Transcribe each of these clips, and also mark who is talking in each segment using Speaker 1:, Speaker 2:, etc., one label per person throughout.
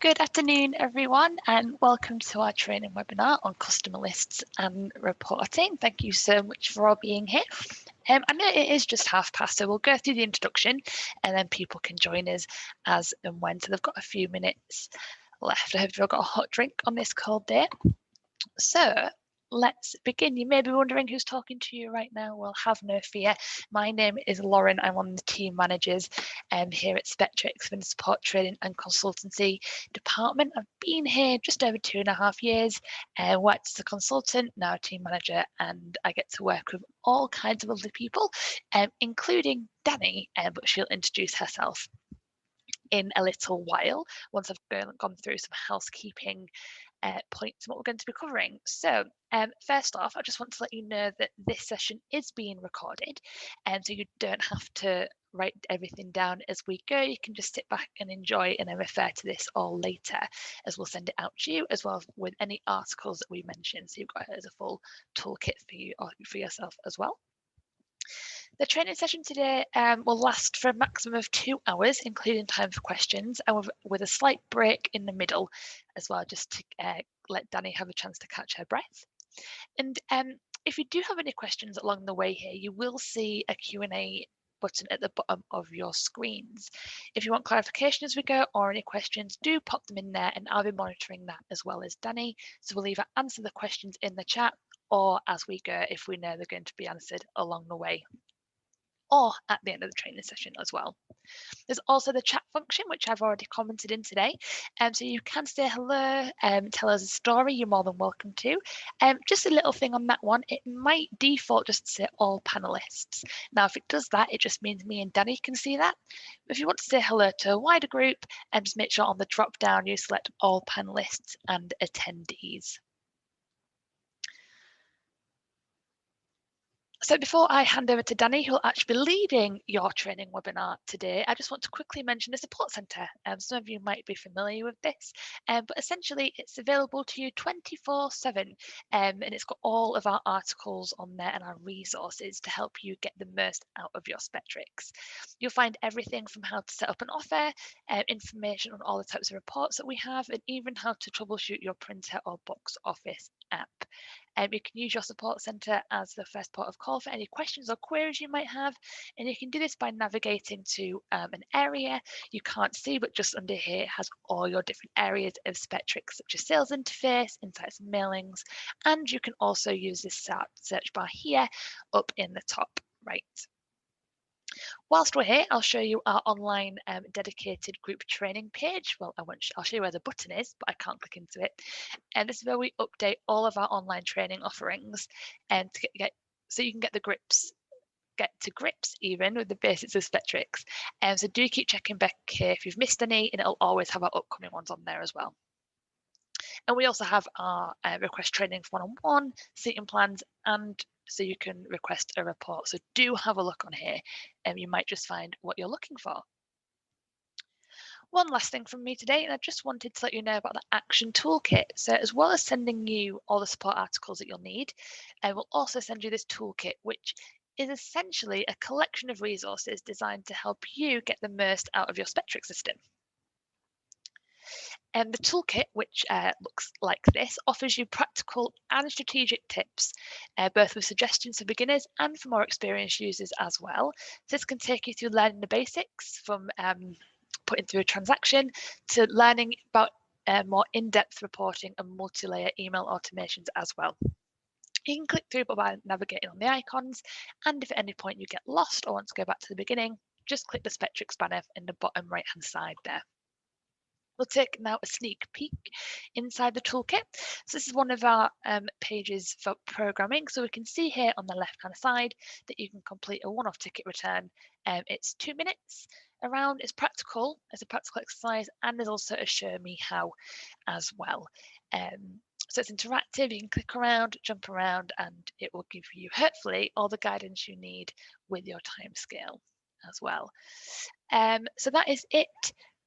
Speaker 1: Good afternoon, everyone, and welcome to our training webinar on customer lists and reporting. Thank you so much for all being here. I know it is just past, so we'll go through the introduction and then people can join us as and when. So they've got a few minutes left. I hope you've got a hot drink on this cold day. So let's begin. You may be wondering who's talking to you right now. Well, have no fear. My name is Lauren. I'm one of the team managers here at Spektrix in the support training and consultancy department. I've been here just over 2.5 years, worked as a consultant, now a team manager, and I get to work with all kinds of lovely people, including Danny, but she'll introduce herself in a little while once I've gone through some housekeeping points and what we're going to be covering. So first off, I just want to let you know that this session is being recorded, and so you don't have to write everything down as we go. You can just sit back and enjoy and then refer to this all later, as we'll send it out to you, as well as with any articles that we mentioned, so you've got it as a full toolkit for you or for yourself as well. The training session today will last for a maximum of 2 hours, including time for questions, and with a slight break in the middle as well, just to let Danny have a chance to catch her breath. And if you do have any questions along the way here, you will see a Q&A button at the bottom of your screens. If you want clarification as we go or any questions, do pop them in there and I'll be monitoring that as well as Danny. So we'll either answer the questions in the chat or as we go if we know they're going to be answered along the way, or at the end of the training session as well. There's also the chat function, which I've already commented in today. So you can say hello, tell us a story, you're more than welcome to. Just a little thing on that one, it might default just to say all panelists. Now, if it does that, it just means me and Danny can see that. But if you want to say hello to a wider group, just make sure on the drop down you select all panelists and attendees. So before I hand over to Danny, who'll actually be leading your training webinar today, I just want to quickly mention the support centre. Some of you might be familiar with this, but essentially it's available to you 24/7, and it's got all of our articles on there and our resources to help you get the most out of your Spektrix. You'll find everything from how to set up an offer, information on all the types of reports that we have, and even how to troubleshoot your printer or box office app. You can use your support centre as the first port of call for any questions or queries you might have, and you can do this by navigating to an area you can't see, but just under here it has all your different areas of Spektrix, such as sales interface, insights and mailings, and you can also use this search bar here up in the top right. Whilst we're here, I'll show you our online dedicated group training page. Well, I'll show you where the button is, but I can't click into it. And this is where we update all of our online training offerings, and so you can get to grips even with the basics of Spektrix. So do keep checking back here if you've missed any, and it'll always have our upcoming ones on there as well. And we also have our request training for one-on-one, seating plans, and so you can request a report. So do have a look on here and you might just find what you're looking for. One last thing from me today, and I just wanted to let you know about the action toolkit. So as well as sending you all the support articles that you'll need, I will also send you this toolkit, which is essentially a collection of resources designed to help you get the most out of your Spektrix system. And the toolkit, which looks like this, offers you practical and strategic tips, both with suggestions for beginners and for more experienced users as well. So this can take you through learning the basics, from putting through a transaction to learning about more in-depth reporting and multi-layer email automations as well. You can click through by navigating on the icons, and if at any point you get lost or want to go back to the beginning, just click the Spektrix banner in the bottom right-hand side there. We'll take now a sneak peek inside the toolkit. So this is one of our pages for programming. So we can see here on the left-hand side that you can complete a one-off ticket return. It's 2 minutes around. It's practical. It's a practical exercise, and there's also a show me how as well. So it's interactive. You can click around, jump around, and it will give you hopefully all the guidance you need with your time scale as well. So that is it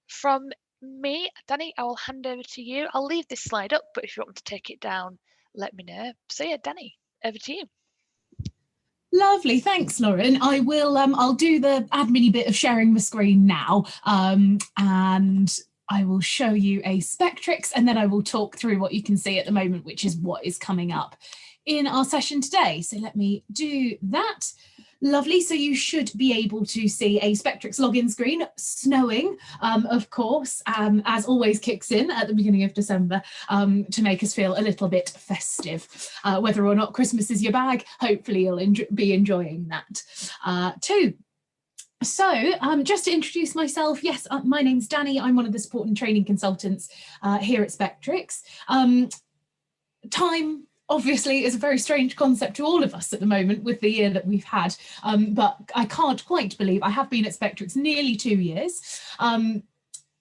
Speaker 1: from me. Danny, I will hand over to you. I'll leave this slide up, but if you want me to take it down, let me know. So yeah, Danny, over to you.
Speaker 2: Lovely, thanks, Lauren. I will. I'll do the admin bit of sharing the screen now, and I will show you a Spektrix, and then I will talk through what you can see at the moment, which is what is coming up in our session today. So let me do that. Lovely. So you should be able to see a Spektrix login screen. Snowing, of course, as always, kicks in at the beginning of December to make us feel a little bit festive. Whether or not Christmas is your bag, hopefully you'll be enjoying that too. So just to introduce myself, yes, my name's Danny. I'm one of the support and training consultants here at Spektrix. Time obviously is a very strange concept to all of us at the moment with the year that we've had, but I can't quite believe I have been at Spektrix nearly 2 years.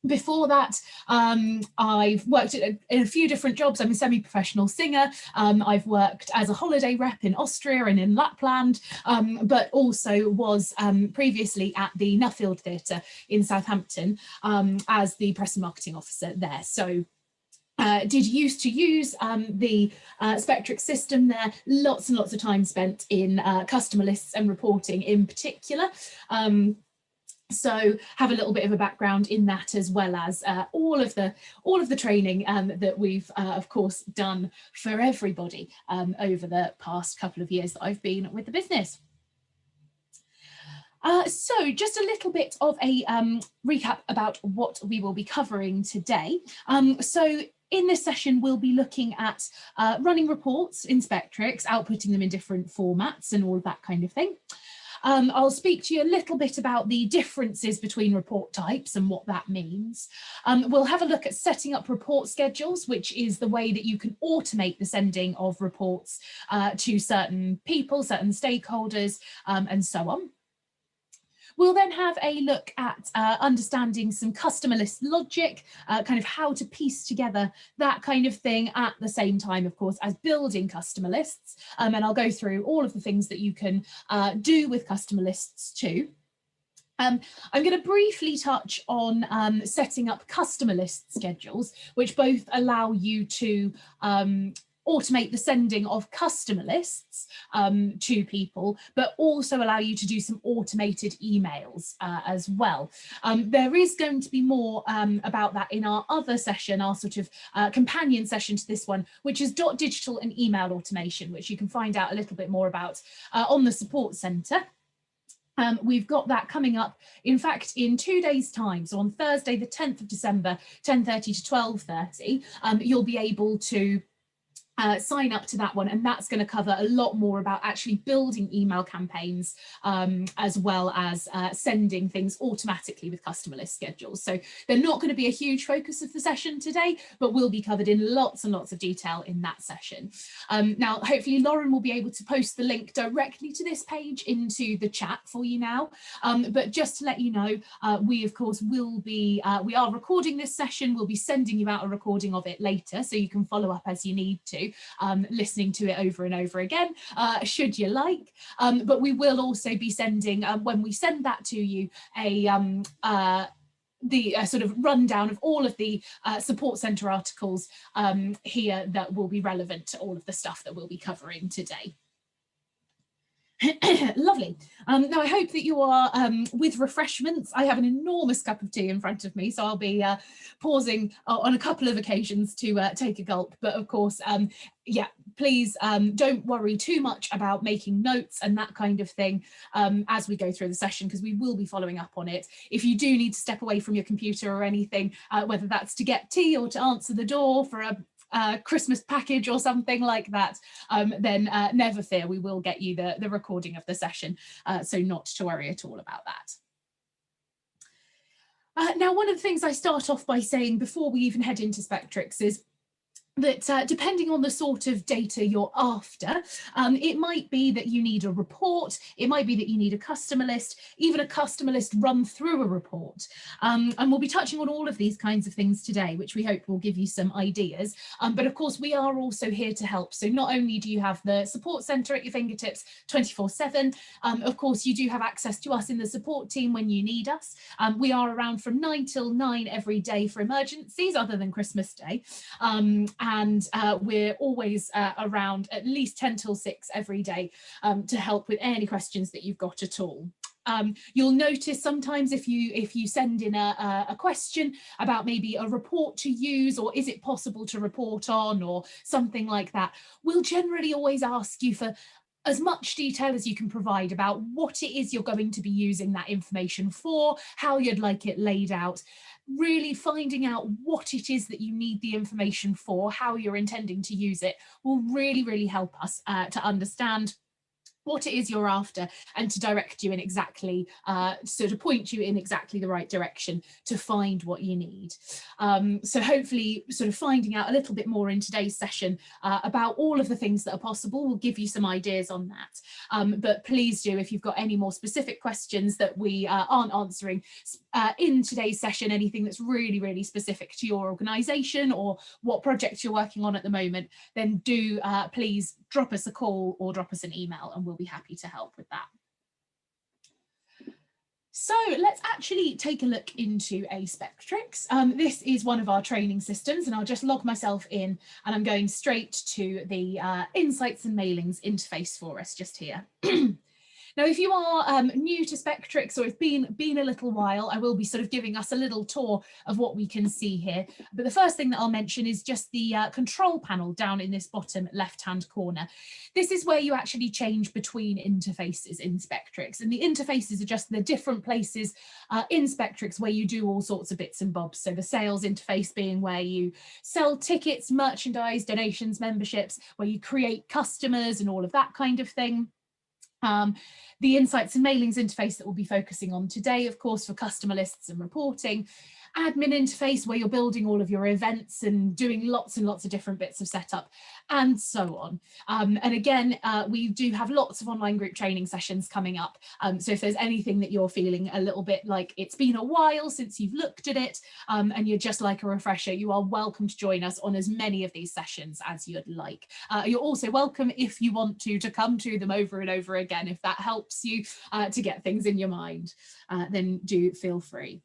Speaker 2: Before that, I've worked in a few different jobs. I'm a semi-professional singer. I've worked as a holiday rep in Austria and in Lapland, but also was previously at the Nuffield Theatre in Southampton as the press and marketing officer there. So did used to use the Spektrix system there. Lots and lots of time spent in customer lists and reporting in particular. So have a little bit of a background in that, as well as all of the training that we've of course done for everybody over the past couple of years that I've been with the business. So just a little bit of a recap about what we will be covering today. So in this session, we'll be looking at running reports in Spektrix, outputting them in different formats and all of that kind of thing. I'll speak to you a little bit about the differences between report types and what that means. We'll have a look at setting up report schedules, which is the way that you can automate the sending of reports to certain people, certain stakeholders, and so on. We'll then have a look at understanding some customer list logic, kind of how to piece together that kind of thing at the same time, of course, as building customer lists. And I'll go through all of the things that you can do with customer lists too. I'm going to briefly touch on setting up customer list schedules, which both allow you to automate the sending of customer lists to people, but also allow you to do some automated emails as well. There is going to be more about that in our other session, our sort of companion session to this one, which is digital and email automation, which you can find out a little bit more about on the support centre. We've got that coming up, in fact, in 2 days' time. So on Thursday, the 10th of December, 10:30 to 12:30, you'll be able to sign up to that one, and that's going to cover a lot more about actually building email campaigns as well as sending things automatically with customer list schedules. So they're not going to be a huge focus of the session today, but will be covered in lots and lots of detail in that session. Now, hopefully Lauren will be able to post the link directly to this page into the chat for you now. But just to let you know, we of course will be, we are recording this session. We'll be sending you out a recording of it later, so you can follow up as you need to. Listening to it over and over again, should you like. But we will also be sending, when we send that to you, the sort of rundown of all of the support centre articles here that will be relevant to all of the stuff that we'll be covering today. Lovely. Now I hope that you are with refreshments. I have an enormous cup of tea in front of me, so I'll be pausing on a couple of occasions to take a gulp. But of course, yeah, please don't worry too much about making notes and that kind of thing as we go through the session, because we will be following up on it. If you do need to step away from your computer or anything, whether that's to get tea or to answer the door for a Christmas package or something like that, then never fear, we will get you the recording of the session, so not to worry at all about that. Now, one of the things I start off by saying before we even head into Spektrix is that depending on the sort of data you're after, it might be that you need a report, it might be that you need a customer list, even a customer list run through a report. And we'll be touching on all of these kinds of things today, which we hope will give you some ideas. But of course, we are also here to help. So not only do you have the support centre at your fingertips 24/7, of course, you do have access to us in the support team when you need us. We are around from 9 till 9 every day for emergencies, other than Christmas Day. And we're always around at least 10 till 6 every day to help with any questions that you've got at all. You'll notice sometimes if you send in a question about maybe a report to use, or is it possible to report on, or something like that, we'll generally always ask you for as much detail as you can provide about what it is you're going to be using that information for, how you'd like it laid out. Really finding out what it is that you need the information for, how you're intending to use it, will really, really help us to understand what it is you're after, and to direct you in exactly, sort of point you in exactly the right direction to find what you need. So hopefully sort of finding out a little bit more in today's session about all of the things that are possible will give you some ideas on that. But please do, if you've got any more specific questions that we aren't answering in today's session, anything that's really, really specific to your organisation or what projects you're working on at the moment, then do please drop us a call or drop us an email, and we'll be happy to help with that. So let's actually take a look into a Spektrix. This is one of our training systems, and I'll just log myself in, and I'm going straight to the Insights and Mailings interface for us just here. Now, if you are new to Spektrix, or it's been a little while, I will be sort of giving us a little tour of what we can see here. But the first thing that I'll mention is just the control panel down in this bottom left-hand corner. This is where you actually change between interfaces in Spektrix. And the interfaces are just the different places in Spektrix where you do all sorts of bits and bobs. So the sales interface being where you sell tickets, merchandise, donations, memberships, where you create customers and all of that kind of thing. The Insights and Mailings interface that we'll be focusing on today, of course, for customer lists and reporting. Admin interface where you're building all of your events and doing lots and lots of different bits of setup, and so on. And again, we do have lots of online group training sessions coming up. So if there's anything that you're feeling a little bit like it's been a while since you've looked at it, and you'd just like a refresher, you are welcome to join us on as many of these sessions as you'd like. You're also welcome, if you want to come to them over and over again. If that helps you to get things in your mind, then do feel free.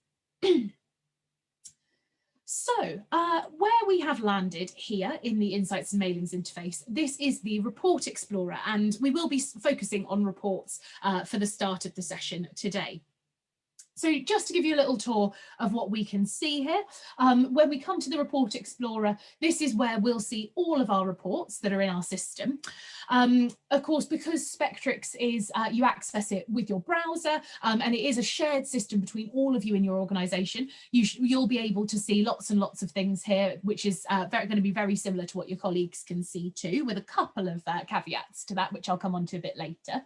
Speaker 2: So where we have landed here in the Insights and Mailings interface, this is the Report Explorer, and we will be focusing on reports for the start of the session today. So just to give you a little tour of what we can see here, when we come to the Report Explorer, this is where we'll see all of our reports that are in our system. Of course, because Spektrix is, you access it with your browser, and it is a shared system between all of you in your organisation, you'll be able to see lots and lots of things here, which is going to be very similar to what your colleagues can see too, with a couple of caveats to that, which I'll come on to a bit later.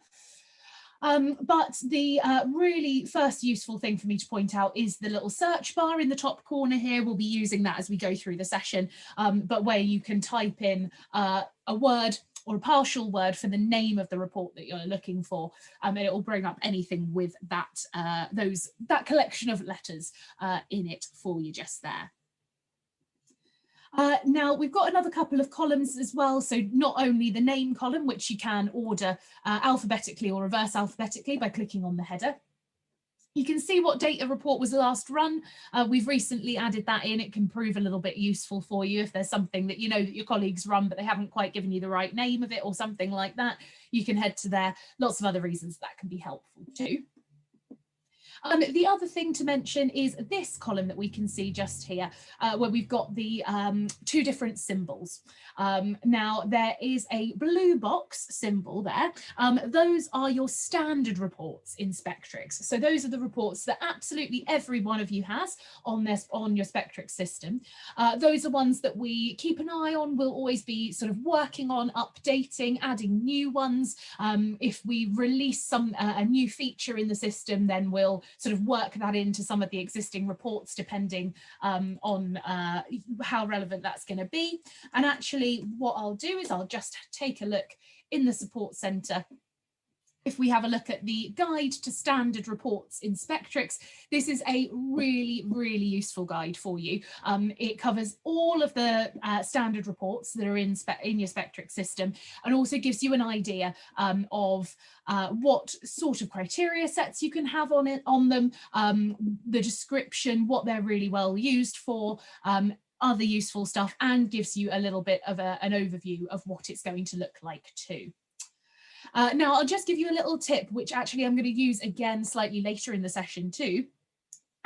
Speaker 2: But the really first useful thing for me to point out is the little search bar in the top corner here. We'll be using that as we go through the session, but where you can type in a word or a partial word for the name of the report that you're looking for, and it will bring up anything with that, that collection of letters in it for you just there. Now we've got another couple of columns as well, so not only the name column, which you can order alphabetically or reverse alphabetically by clicking on the header. You can see what date a report was last run. We've recently added that in. It can prove a little bit useful for you if there's something that you know that your colleagues run but they haven't quite given you the right name of it or something like that. You can head to there. Lots of other reasons that can be helpful too. The other thing to mention is this column that we can see just here, where we've got the two different symbols. Now there is a blue box symbol there. Those are your standard reports in Spektrix. So those are the reports that absolutely every one of you has on your Spektrix system. Those are ones that we keep an eye on. We'll always be sort of working on updating, adding new ones. If we release a new feature in the system, then we'll sort of work that into some of the existing reports, depending on how relevant that's going to be. And actually what I'll do is I'll just take a look in the support centre. If we have a look at the guide to standard reports in Spektrix, this is a really, really useful guide for you. It covers all of the standard reports that are in your Spektrix system, and also gives you an idea of what sort of criteria sets you can have on them, the description, what they're really well used for, other useful stuff, and gives you a little bit of an overview of what it's going to look like too. Now, I'll just give you a little tip, which actually I'm going to use again slightly later in the session too.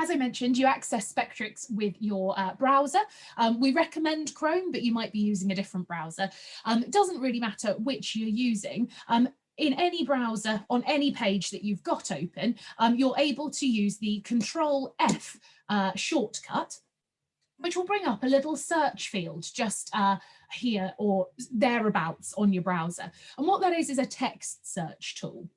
Speaker 2: As I mentioned, you access Spektrix with your browser. We recommend Chrome, but you might be using a different browser. It doesn't really matter which you're using. In any browser, on any page that you've got open, you're able to use the Control F shortcut, which will bring up a little search field just here or thereabouts on your browser. And what that is a text search tool.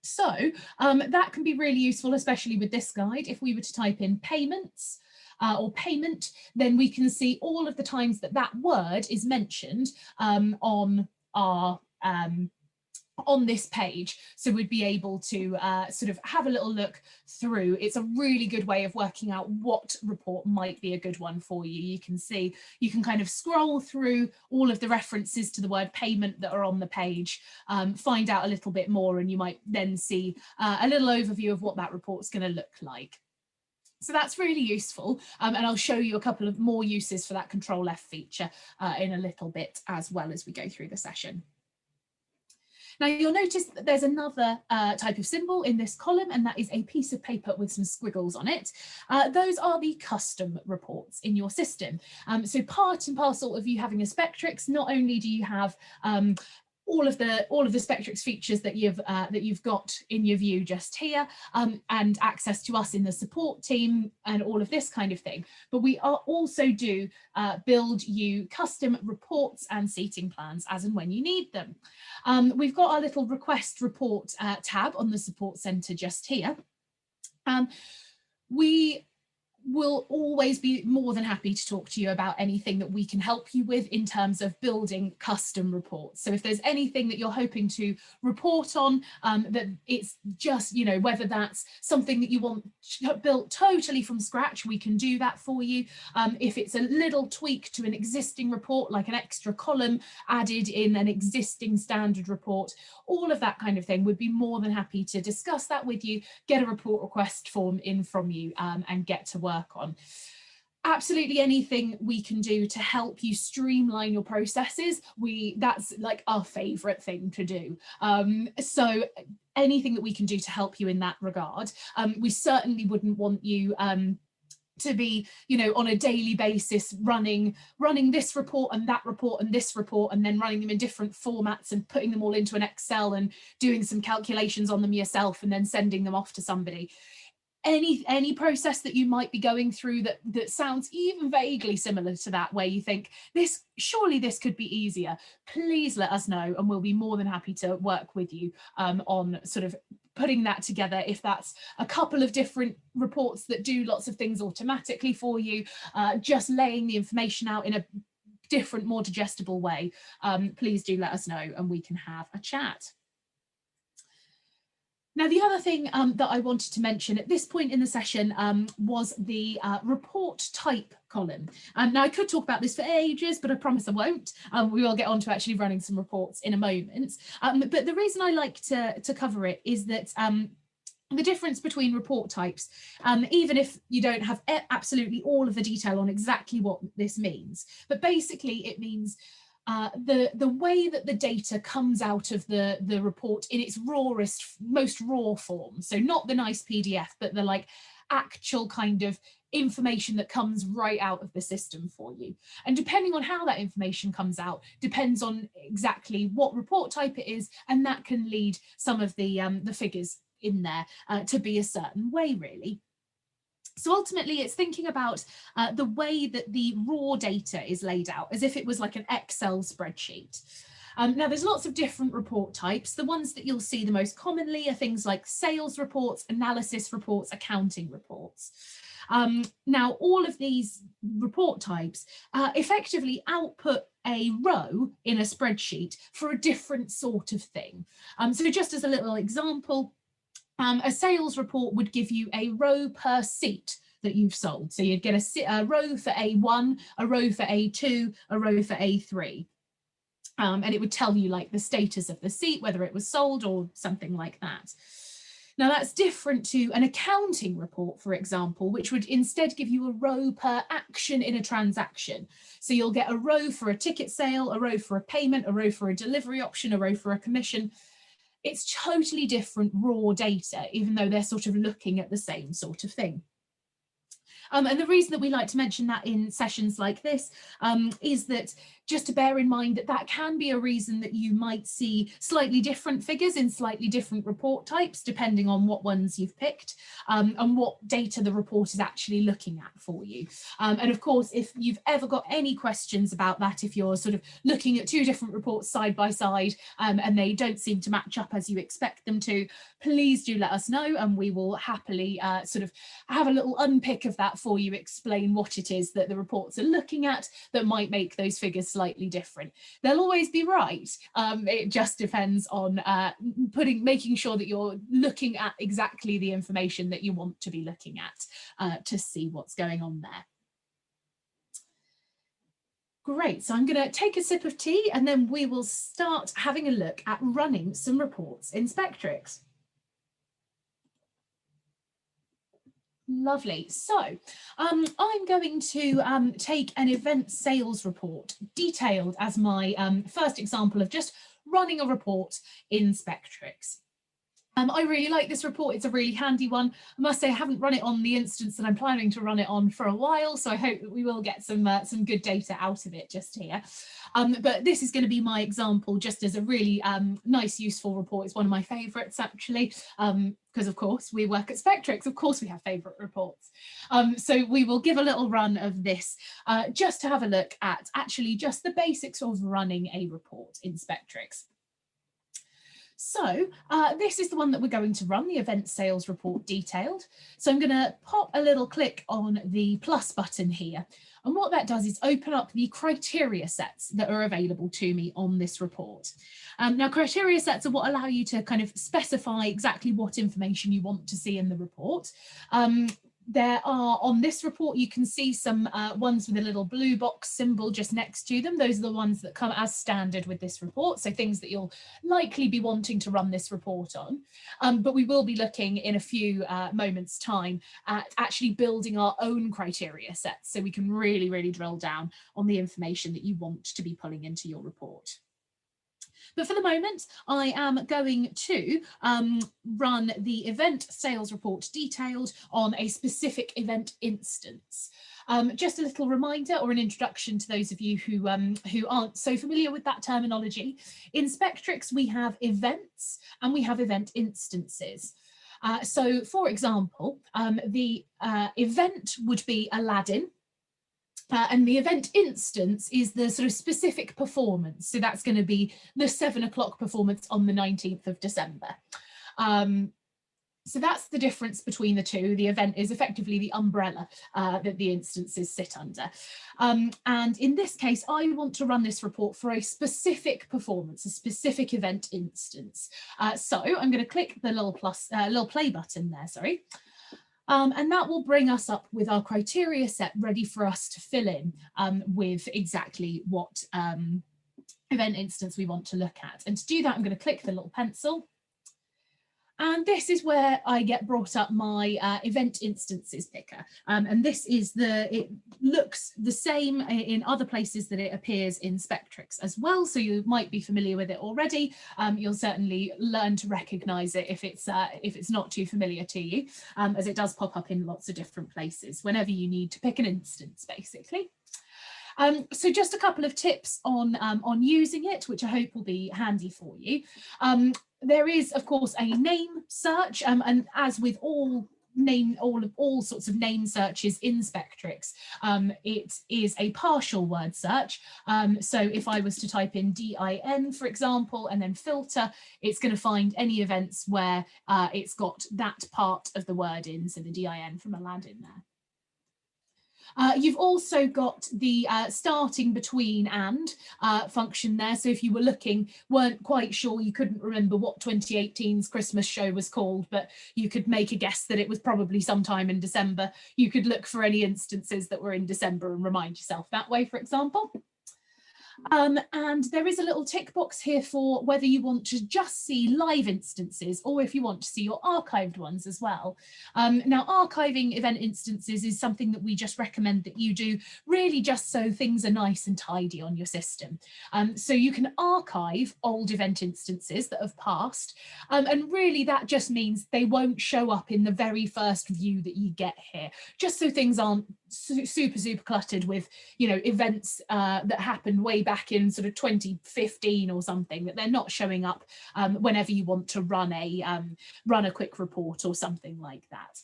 Speaker 2: So that can be really useful, especially with this guide. If we were to type in payments or payment, then we can see all of the times that that word is mentioned on our on this page. So we'd be able to sort of have a little look through. It's a really good way of working out what report might be a good one for you. You can see, you can kind of scroll through all of the references to the word payment that are on the page, find out a little bit more, and you might then see a little overview of what that report's going to look like. So that's really useful, and I'll show you a couple of more uses for that Control F feature in a little bit as well as we go through the session. Now you'll notice that there's another type of symbol in this column, and that is a piece of paper with some squiggles on it. Those are the custom reports in your system. So part and parcel of you having a Spektrix, not only do you have all of the Spektrix features that you've got in your view just here, and access to us in the support team and all of this kind of thing, but we also do build you custom reports and seating plans as and when you need them. We've got our little request report tab on the support center just here. We will always be more than happy to talk to you about anything that we can help you with in terms of building custom reports. So if there's anything that you're hoping to report on, that it's just, you know, whether that's something that you want built totally from scratch, we can do that for you. If it's a little tweak to an existing report, like an extra column added in an existing standard report, all of that kind of thing, we'd be more than happy to discuss that with you, get a report request form in from you, and get to work on. Absolutely anything we can do to help you streamline your processes, that's like our favorite thing to do. So anything that we can do to help you in that regard. We certainly wouldn't want you to be, you know, on a daily basis running this report and that report and this report, and then running them in different formats and putting them all into an Excel and doing some calculations on them yourself and then sending them off to somebody. Any process that you might be going through that sounds even vaguely similar to that, where you think surely this could be easier, please let us know, and we'll be more than happy to work with you on sort of putting that together. If that's a couple of different reports that do lots of things automatically for you, just laying the information out in a different, more digestible way, please do let us know and we can have a chat. Now, the other thing that I wanted to mention at this point in the session was the report type column. Now, I could talk about this for ages, but I promise I won't. We will get on to actually running some reports in a moment. But the reason I like to cover it is that the difference between report types, even if you don't have absolutely all of the detail on exactly what this means, but basically it means the way that the data comes out of the report in its rawest, most raw form. So not the nice PDF, but the like actual kind of information that comes right out of the system for you. And depending on how that information comes out, depends on exactly what report type it is, and that can lead some of the figures in there to be a certain way, really. So ultimately, it's thinking about the way that the raw data is laid out, as if it was like an Excel spreadsheet. Now, there's lots of different report types. The ones that you'll see the most commonly are things like sales reports, analysis reports, accounting reports. Now, all of these report types effectively output a row in a spreadsheet for a different sort of thing. So just as a little example, a sales report would give you a row per seat that you've sold. So you'd get a row for A1, a row for A2, a row for A3. And it would tell you like the status of the seat, whether it was sold or something like that. Now that's different to an accounting report, for example, which would instead give you a row per action in a transaction. So you'll get a row for a ticket sale, a row for a payment, a row for a delivery option, a row for a commission. it's totally different raw data, even though they're sort of looking at the same sort of thing. And the reason that we like to mention that in sessions like this is that just to bear in mind that that can be a reason that you might see slightly different figures in slightly different report types, depending on what ones you've picked and what data the report is actually looking at for you. And of course, if you've ever got any questions about that, if you're sort of looking at two different reports side by side and they don't seem to match up as you expect them to, please do let us know and we will happily sort of have a little unpick of that for you, explain what it is that the reports are looking at that might make those figures slightly different. They'll always be right. It just depends on making sure that you're looking at exactly the information that you want to be looking at to see what's going on there. Great, so I'm going to take a sip of tea and then we will start having a look at running some reports in Spektrix. Lovely. So I'm going to take an event sales report, detailed as my first example of just running a report in Spektrix. I really like this report. It's a really handy one. I must say I haven't run it on the instance that I'm planning to run it on for a while, so I hope that we will get some good data out of it just here. But this is going to be my example just as a really nice, useful report. It's one of my favourites, actually, because, of course, we work at Spektrix. Of course, we have favourite reports. So we will give a little run of this just to have a look at actually just the basics of running a report in Spektrix. So this is the one that we're going to run, the event sales report detailed. So I'm going to pop a little click on the plus button here. And what that does is open up the criteria sets that are available to me on this report. Now, criteria sets are what allow you to kind of specify exactly what information you want to see in the report. There are, on this report, you can see some ones with a little blue box symbol just next to them. Those are the ones that come as standard with this report, so things that you'll likely be wanting to run this report on. But we will be looking in a few moments' time at actually building our own criteria sets, so we can really, really drill down on the information that you want to be pulling into your report. But for the moment, I am going to run the event sales report detailed on a specific event instance. Just a little reminder or an introduction to those of you who aren't so familiar with that terminology. In Spektrix, we have events and we have event instances. So, for example, the event would be Aladdin. And the event instance is the sort of specific performance. So that's going to be the 7 o'clock performance on the 19th of December. So that's the difference between the two. The event is effectively the umbrella that the instances sit under. And in this case, I want to run this report for a specific performance, a specific event instance. So I'm going to click the little play button there, sorry. And that will bring us up with our criteria set ready for us to fill in with exactly what event instance we want to look at. And to do that, I'm going to click the little pencil. And this is where I get brought up my event instances picker. And this is it looks the same in other places that it appears in Spektrix as well. So you might be familiar with it already. You'll certainly learn to recognize it if it's not too familiar to you, as it does pop up in lots of different places whenever you need to pick an instance, basically. So just a couple of tips on using it, which I hope will be handy for you. There is, of course, a name search, and as with all sorts of name searches in Spektrix, it is a partial word search. So if I was to type in DIN, for example, and then filter, it's going to find any events where it's got that part of the word in, so the DIN from Aladdin there. You've also got the starting between and function there. So if you weren't quite sure, you couldn't remember what 2018's Christmas show was called, but you could make a guess that it was probably sometime in December. You could look for any instances that were in December and remind yourself that way, for example. And there is a little tick box here for whether you want to just see live instances or if you want to see your archived ones as well. Now, archiving event instances is something that we just recommend that you do, really just so things are nice and tidy on your system. So you can archive old event instances that have passed, and really that just means they won't show up in the very first view that you get here, just so things aren't super cluttered with, you know, events that happened way back in sort of 2015 or something, that they're not showing up whenever you want to run a quick report or something like that.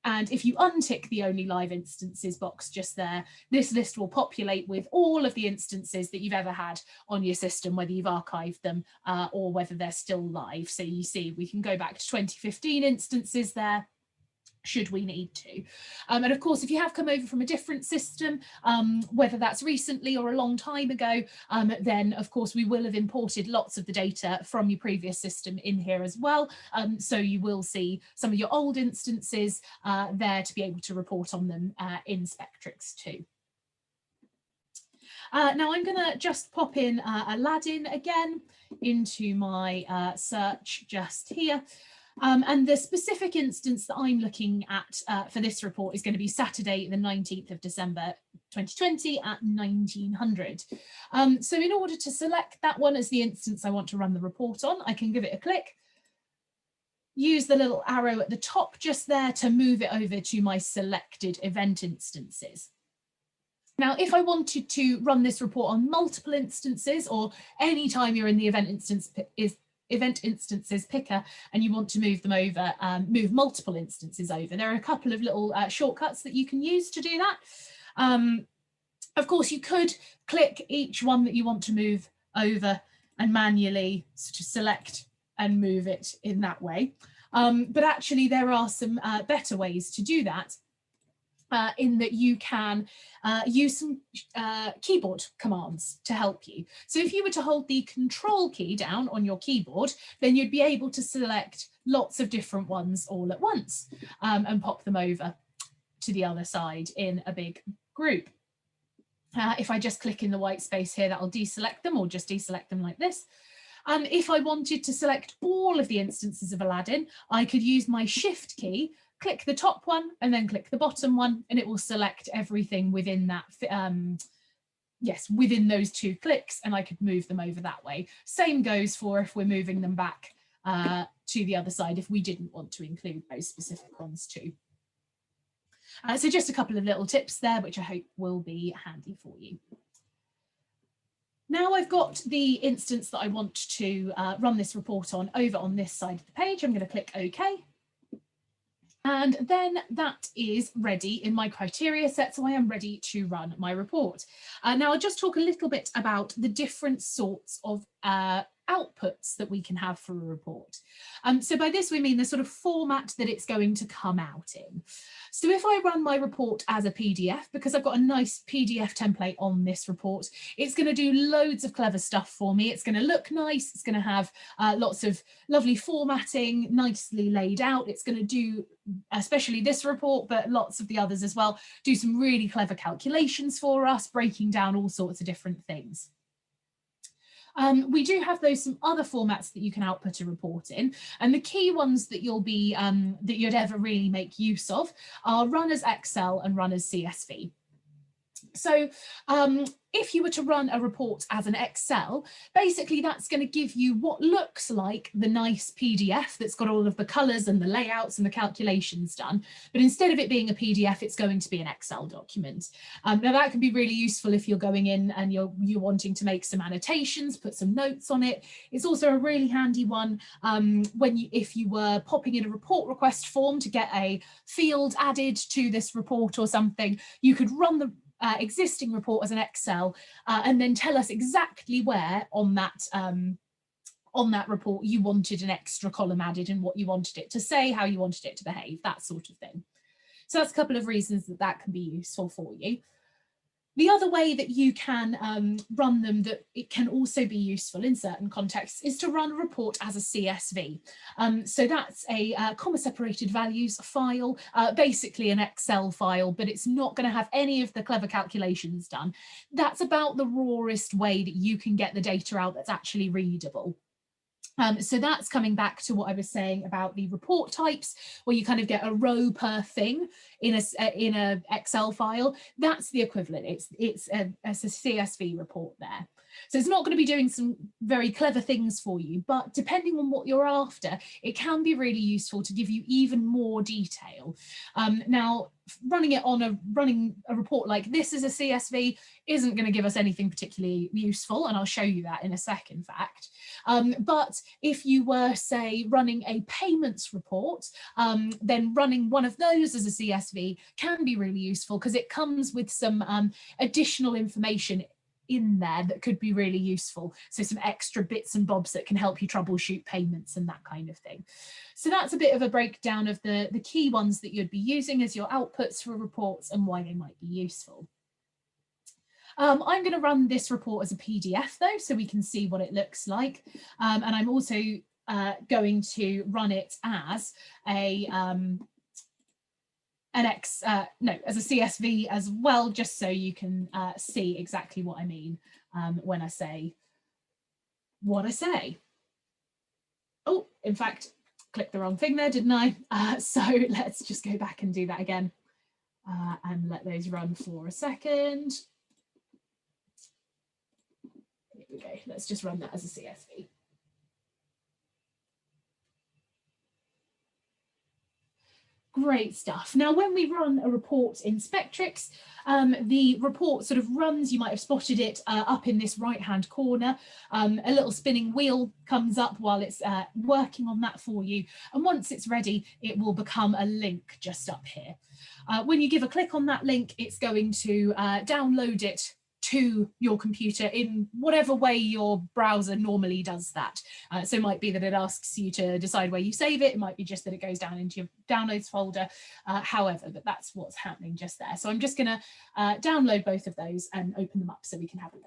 Speaker 2: And if you untick the only live instances box just there, this list will populate with all of the instances that you've ever had on your system, whether you've archived them or whether they're still live. So you see, we can go back to 2015 instances there, should we need to. And of course, if you have come over from a different system, whether that's recently or a long time ago, then of course we will have imported lots of the data from your previous system in here as well. So you will see some of your old instances there to be able to report on them in Spektrix too. Now I'm going to just pop in Aladdin again into my search just here. And the specific instance that I'm looking at for this report is going to be Saturday, the 19th of December, 2020 at 1900. So in order to select that one as the instance I want to run the report on, I can give it a click, use the little arrow at the top just there to move it over to my selected event instances. Now, if I wanted to run this report on multiple instances, or any time you're in the event instances picker and you want to move them over, move multiple instances over, there are a couple of little shortcuts that you can use to do that. Of course, you could click each one that you want to move over and manually sort of select and move it in that way. But actually, there are some better ways to do that. In that you can use some keyboard commands to help you. So if you were to hold the control key down on your keyboard, then you'd be able to select lots of different ones all at once and pop them over to the other side in a big group. If I just click in the white space here, that'll deselect them, or just deselect them like this. If I wanted to select all of the instances of Aladdin, I could use my Shift key, click the top one and then click the bottom one, and it will select everything within that, within those two clicks, and I could move them over that way. Same goes for if we're moving them back to the other side, if we didn't want to include those specific ones too. So just a couple of little tips there, which I hope will be handy for you. Now I've got the instance that I want to run this report on over on this side of the page. I'm going to click OK. And then that is ready in my criteria set, so I am ready to run my report. Now I'll just talk a little bit about the different sorts of outputs that we can have for a report. So by this we mean the sort of format that it's going to come out in. So if I run my report as a PDF, because I've got a nice PDF template on this report, it's going to do loads of clever stuff for me. It's going to look nice. It's going to have lots of lovely formatting, nicely laid out. It's going to do, especially this report, but lots of the others as well, do some really clever calculations for us, breaking down all sorts of different things. We do have some other formats that you can output a report in, and the key ones that you'll be that you'd ever really make use of are run as Excel and run as CSV. So if you were to run a report as an Excel, basically that's going to give you what looks like the nice PDF that's got all of the colours and the layouts and the calculations done. But instead of it being a PDF, it's going to be an Excel document. Now that can be really useful if you're going in and you're wanting to make some annotations, put some notes on it. It's also a really handy one if you were popping in a report request form to get a field added to this report or something. You could run the existing report as an Excel and then tell us exactly where on that report you wanted an extra column added and what you wanted it to say, how you wanted it to behave, that sort of thing. So that's a couple of reasons that can be useful for you. The other way that you can run them, that it can also be useful in certain contexts, is to run a report as a CSV. So that's a comma separated values file, basically an Excel file, but it's not going to have any of the clever calculations done. That's about the rawest way that you can get the data out that's actually readable. So that's coming back to what I was saying about the report types, where you kind of get a row per thing in a Excel file. That's the equivalent. It's a CSV report there. So it's not going to be doing some very clever things for you, but depending on what you're after, it can be really useful to give you even more detail. Now, running a report like this as a CSV isn't going to give us anything particularly useful, and I'll show you that in a second, in fact. But if you were, say, running a payments report, then running one of those as a CSV can be really useful, because it comes with some additional information in there that could be really useful. So some extra bits and bobs that can help you troubleshoot payments and that kind of thing. So that's a bit of a breakdown of the key ones that you'd be using as your outputs for reports and why they might be useful. I'm going to run this report as a PDF though, so we can see what it looks like. And I'm also going to run it as as a CSV as well, just so you can see exactly what I mean when I say what I say. Oh, in fact, clicked the wrong thing there, didn't I? So let's just go back and do that again and let those run for a second. Here we go. Let's just run that as a CSV. Great stuff. Now, when we run a report in Spektrix, the report sort of runs, you might have spotted it up in this right-hand corner. A little spinning wheel comes up while it's working on that for you. And once it's ready, it will become a link just up here. When you give a click on that link, it's going to download it to your computer in whatever way your browser normally does that. So it might be that it asks you to decide where you save it. It might be just that it goes down into your downloads folder, however, but that's what's happening just there. So I'm just going to download both of those and open them up so we can have a look.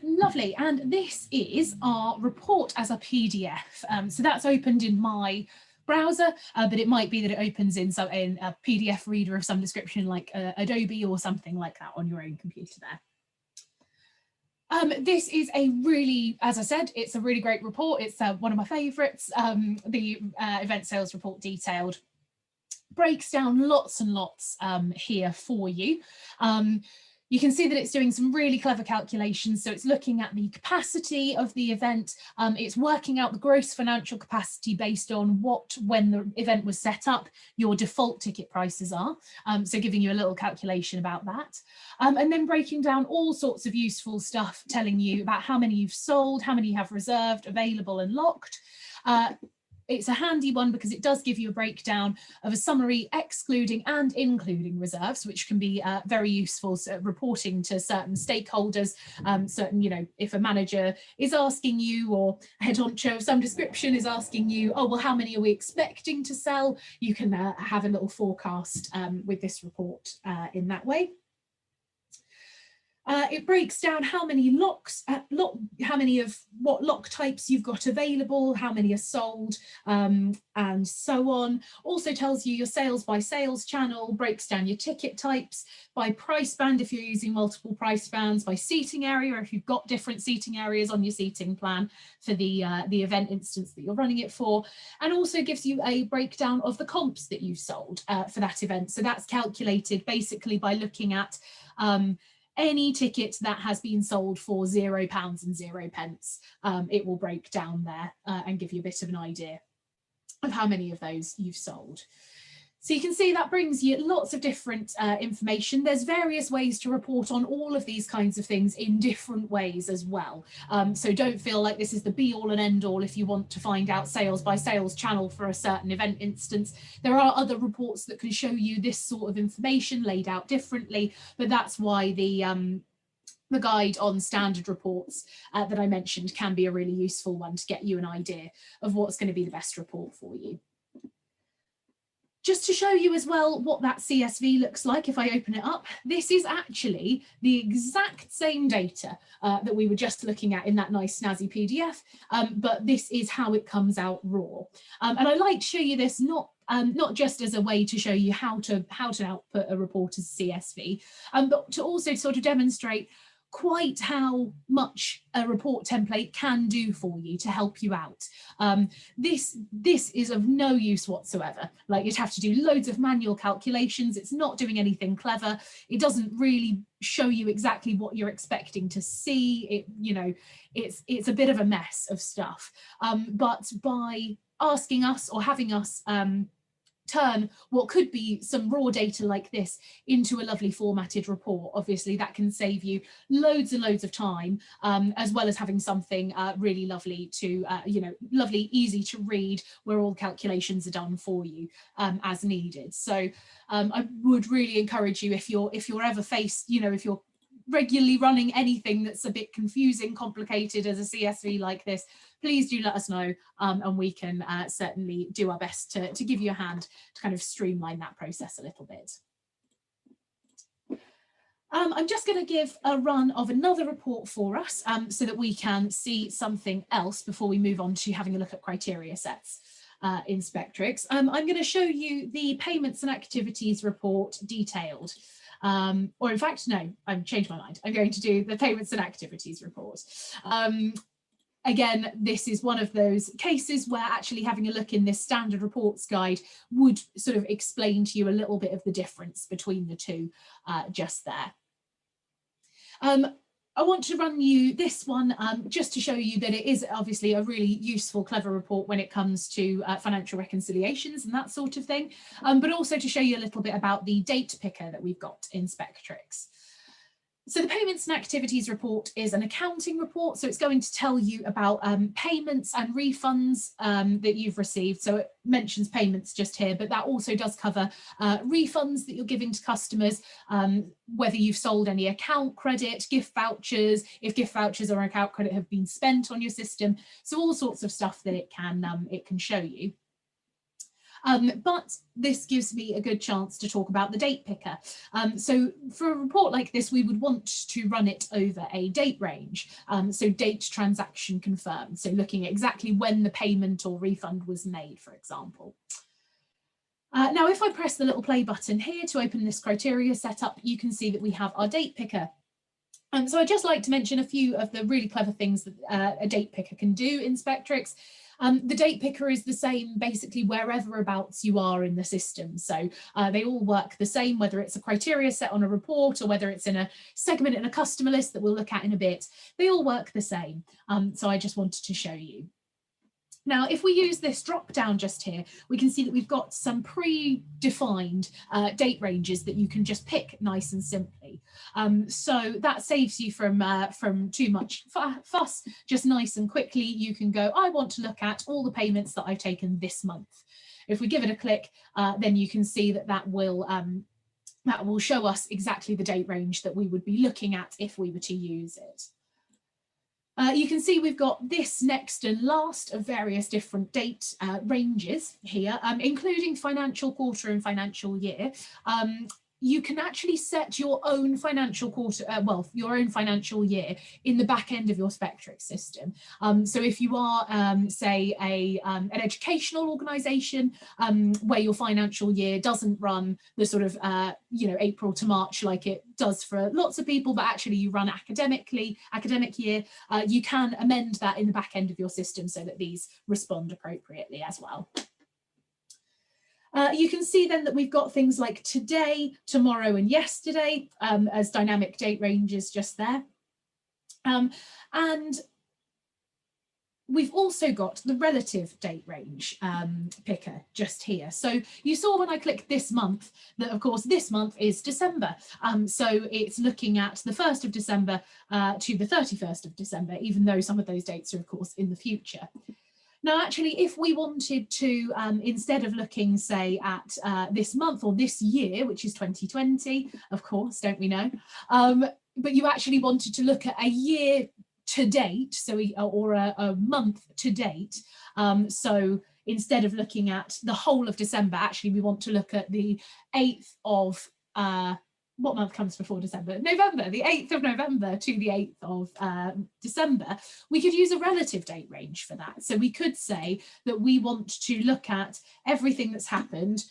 Speaker 2: Lovely, and this is our report as a PDF. So that's opened in my browser, but it might be that it opens in a PDF reader of some description like Adobe or something like that on your own computer there. This is a really, as I said, it's a really great report. It's one of my favourites. The event sales report detailed breaks down lots and lots here for you. You can see that it's doing some really clever calculations. So it's looking at the capacity of the event. It's working out the gross financial capacity based on when the event was set up, your default ticket prices are. So giving you a little calculation about that. And then breaking down all sorts of useful stuff, telling you about how many you've sold, how many you have reserved, available and locked. It's a handy one because it does give you a breakdown of a summary excluding and including reserves, which can be very useful, so reporting to certain stakeholders. Certain, if a manager is asking you, or a head honcho of some description is asking you, oh, well, how many are we expecting to sell? You can have a little forecast with this report in that way. It breaks down how many locks, how many of what lock types you've got available, how many are sold, and so on. Also tells you your sales by sales channel, breaks down your ticket types by price band if you're using multiple price bands, by seating area if you've got different seating areas on your seating plan for the event instance that you're running it for, and also gives you a breakdown of the comps that you've sold for that event. So that's calculated basically by looking at any ticket that has been sold for £0 and 0 pence. It will break down there and give you a bit of an idea of how many of those you've sold. So you can see that brings you lots of different information. There's various ways to report on all of these kinds of things in different ways as well. So don't feel like this is the be all and end all if you want to find out sales by sales channel for a certain event instance. There are other reports that can show you this sort of information laid out differently, but that's why the the guide on standard reports that I mentioned can be a really useful one to get you an idea of what's going to be the best report for you. Just to show you as well what that CSV looks like, if I open it up, this is actually the exact same data that we were just looking at in that nice snazzy PDF, but this is how it comes out raw. And I like to show you this not just as a way to show you how to output a report as a CSV, but to also sort of demonstrate quite how much a report template can do for you to help you out. This is of no use whatsoever. Like, you'd have to do loads of manual calculations. It's not doing anything clever. It doesn't really show you exactly what you're expecting to see. It's a bit of a mess of stuff. But by asking us or having us turn what could be some raw data like this into a lovely formatted report, obviously that can save you loads and loads of time, as well as having something really lovely to lovely, easy to read, where all calculations are done for you as needed. So I would really encourage you, if you're ever faced, if you're regularly running anything that's a bit confusing, complicated as a CSV like this, please do let us know, and we can certainly do our best to give you a hand to kind of streamline that process a little bit. I'm just going to give a run of another report for us so that we can see something else before we move on to having a look at criteria sets in Spektrix. I'm going to show you the payments and activities report detailed. Or in fact, no, I've changed my mind. I'm going to do the payments and activities report. Again, this is one of those cases where actually having a look in this standard reports guide would sort of explain to you a little bit of the difference between the two just there. I want to run you this one just to show you that it is obviously a really useful, clever report when it comes to financial reconciliations and that sort of thing, but also to show you a little bit about the date picker that we've got in Spektrix. So the payments and activities report is an accounting report, so it's going to tell you about payments and refunds that you've received. So it mentions payments just here, but that also does cover refunds that you're giving to customers, whether you've sold any account credit, gift vouchers, if gift vouchers or account credit have been spent on your system. So all sorts of stuff that it can show you. But this gives me a good chance to talk about the date picker. So for a report like this, we would want to run it over a date range. So date transaction confirmed. So looking at exactly when the payment or refund was made, for example. Now, if I press the little play button here to open this criteria setup, you can see that we have our date picker. So I'd just like to mention a few of the really clever things that a date picker can do in Spektrix. The date picker is the same basically wherever abouts you are in the system. So they all work the same, whether it's a criteria set on a report or whether it's in a segment in a customer list that we'll look at in a bit. They all work the same. So I just wanted to show you. Now, if we use this drop down just here, we can see that we've got some predefined date ranges that you can just pick nice and simply. So that saves you from too much fuss. Just nice and quickly, you can go, I want to look at all the payments that I've taken this month. If we give it a click, then you can see that that will show us exactly the date range that we would be looking at if we were to use it. You can see we've got this next and last of various different date ranges here, including financial quarter and financial year. You can actually set your own financial quarter, your own financial year in the back end of your Spektrix system. So if you are, say, an educational organisation where your financial year doesn't run the sort of, April to March like it does for lots of people, but actually you run academic year, you can amend that in the back end of your system so that these respond appropriately as well. You can see then that we've got things like today, tomorrow and yesterday as dynamic date ranges just there. And we've also got the relative date range picker just here. So you saw when I clicked this month that, of course, this month is December. So it's looking at the 1st of December to the 31st of December, even though some of those dates are, of course, in the future. Now, actually, if we wanted to, instead of looking, say, at this month or this year, which is 2020, of course, don't we know, but you actually wanted to look at a year to date, so or a month to date. So instead of looking at the whole of December, actually we want to look at the 8th of what month comes before December? November, the 8th of November to the 8th of December. We could use a relative date range for that. So we could say that we want to look at everything that's happened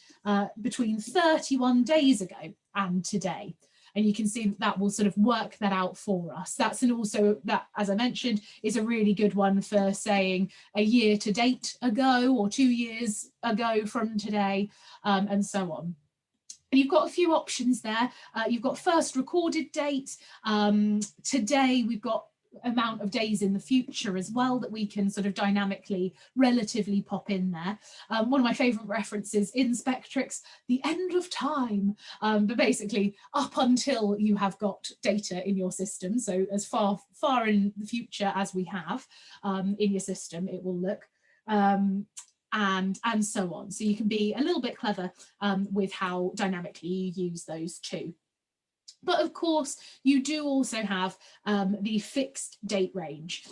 Speaker 2: between 31 days ago and today. And you can see that will sort of work that out for us. That's also that, as I mentioned, is a really good one for saying a year to date ago or 2 years ago from today, and so on. And you've got a few options there. You've got first recorded date. Today we've got amount of days in the future as well that we can sort of dynamically relatively pop in there. One of my favorite references in Spektrix, the end of time, but basically up until you have got data in your system, so as far in the future as we have in your system, it will look, and so on. So you can be a little bit clever with how dynamically you use those too. But of course, you do also have the fixed date range.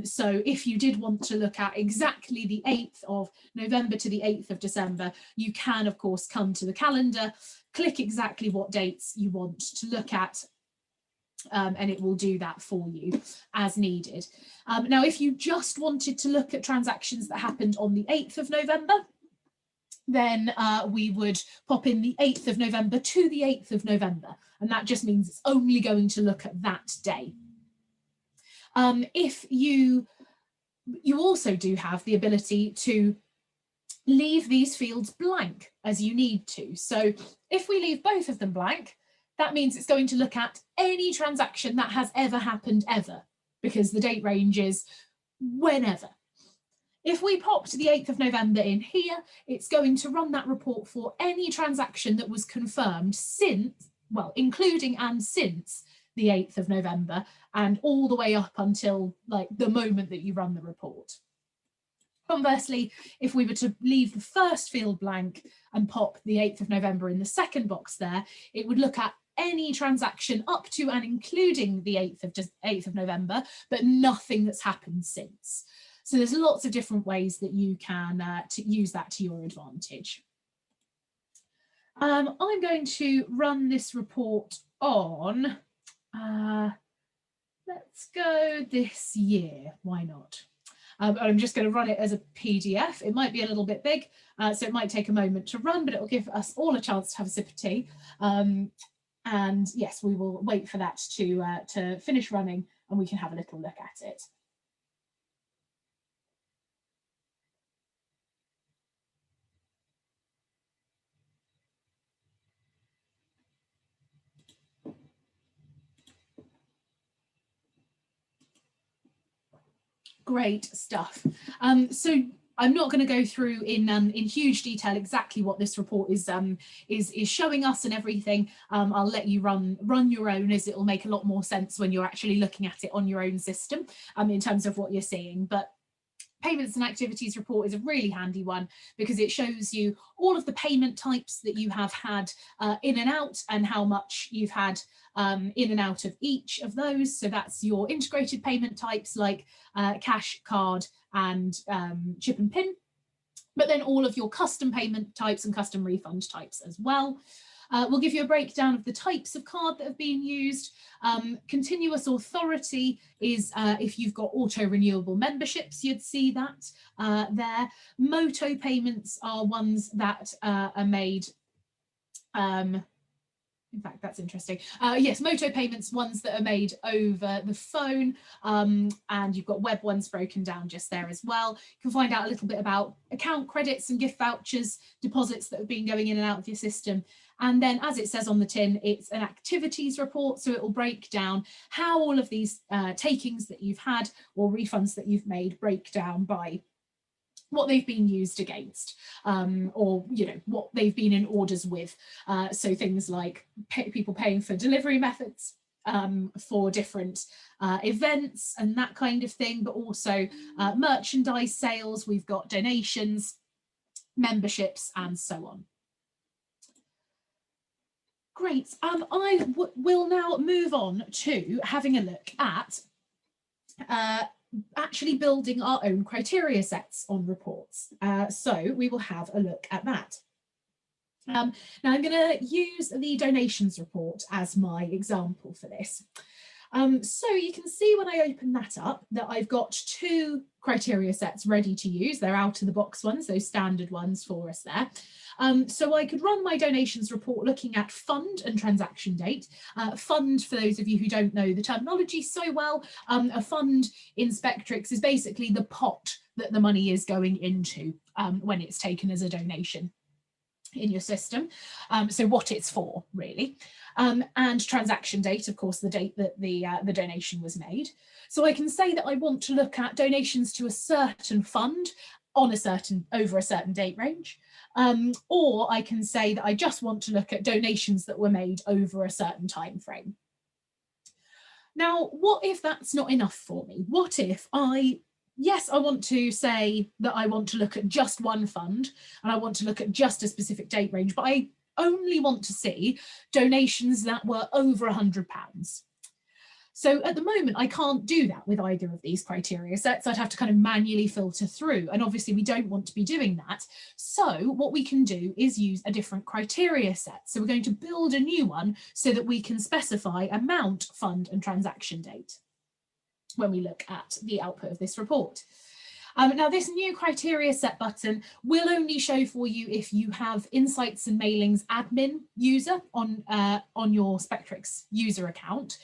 Speaker 2: So if you did want to look at exactly the 8th of November to the 8th of December, you can, of course, come to the calendar, click exactly what dates you want to look at, and it will do that for you as needed. Now, if you just wanted to look at transactions that happened on the 8th of November, then we would pop in the 8th of November to the 8th of November. And that just means it's only going to look at that day. If you also do have the ability to leave these fields blank as you need to. So if we leave both of them blank, that means it's going to look at any transaction that has ever happened ever, because the date range is whenever. If we popped the 8th of November in here, it's going to run that report for any transaction that was confirmed since, well, including and since the 8th of November, and all the way up until like the moment that you run the report. Conversely, if we were to leave the first field blank and pop the 8th of November in the second box there, it would look at any transaction up to and including the 8th of November, but nothing that's happened since. So there's lots of different ways that you can to use that to your advantage. I'm going to run this report on, let's go this year, why not? I'm just going to run it as a PDF. It might be a little bit big, so it might take a moment to run, but it will give us all a chance to have a sip of tea. And yes, we will wait for that to finish running and we can have a little look at it. Great stuff. So I'm not going to go through in huge detail exactly what this report is showing us and everything. I'll let you run your own, as it will make a lot more sense when you're actually looking at it on your own system in terms of what you're seeing. But payments and activities report is a really handy one because it shows you all of the payment types that you have had in and out, and how much you've had in and out of each of those. So that's your integrated payment types like cash, card and chip and pin, but then all of your custom payment types and custom refund types as well. We'll give you a breakdown of the types of card that have been used. Continuous authority is if you've got auto-renewable memberships, you'd see that there. Moto payments are ones that are made, in fact, that's interesting. Yes, Moto payments, ones that are made over the phone, and you've got web ones broken down just there as well. You can find out a little bit about account credits and gift vouchers, deposits that have been going in and out of your system. And then, as it says on the tin, it's an activities report, so it will break down how all of these takings that you've had or refunds that you've made break down by what they've been used against, or what they've been in orders with. So things like people paying for delivery methods, for different events and that kind of thing, but also merchandise sales. We've got donations, memberships, and so on. Great. I will now move on to having a look at actually building our own criteria sets on reports. So we will have a look at that. Now I'm going to use the donations report as my example for this. So you can see when I open that up that I've got two criteria sets ready to use. They're out of the box ones, those standard ones for us there. So I could run my donations report looking at fund and transaction date. Fund, for those of you who don't know the terminology so well, a fund in Spektrix is basically the pot that the money is going into when it's taken as a donation in your system, so what it's for really, and transaction date, of course, the date that the donation was made. So I can say that I want to look at donations to a certain fund on over a certain date range, or I can say that I just want to look at donations that were made over a certain time frame. Now, what if that's not enough for me? What if yes, I want to say that I want to look at just one fund and I want to look at just a specific date range, but I only want to see donations that were over £100. So at the moment, I can't do that with either of these criteria sets. I'd have to kind of manually filter through. And obviously we don't want to be doing that. So what we can do is use a different criteria set. So we're going to build a new one so that we can specify amount, fund and transaction date when we look at the output of this report. Now this new criteria set button will only show for you if you have Insights and Mailings admin user on your Spektrix user account.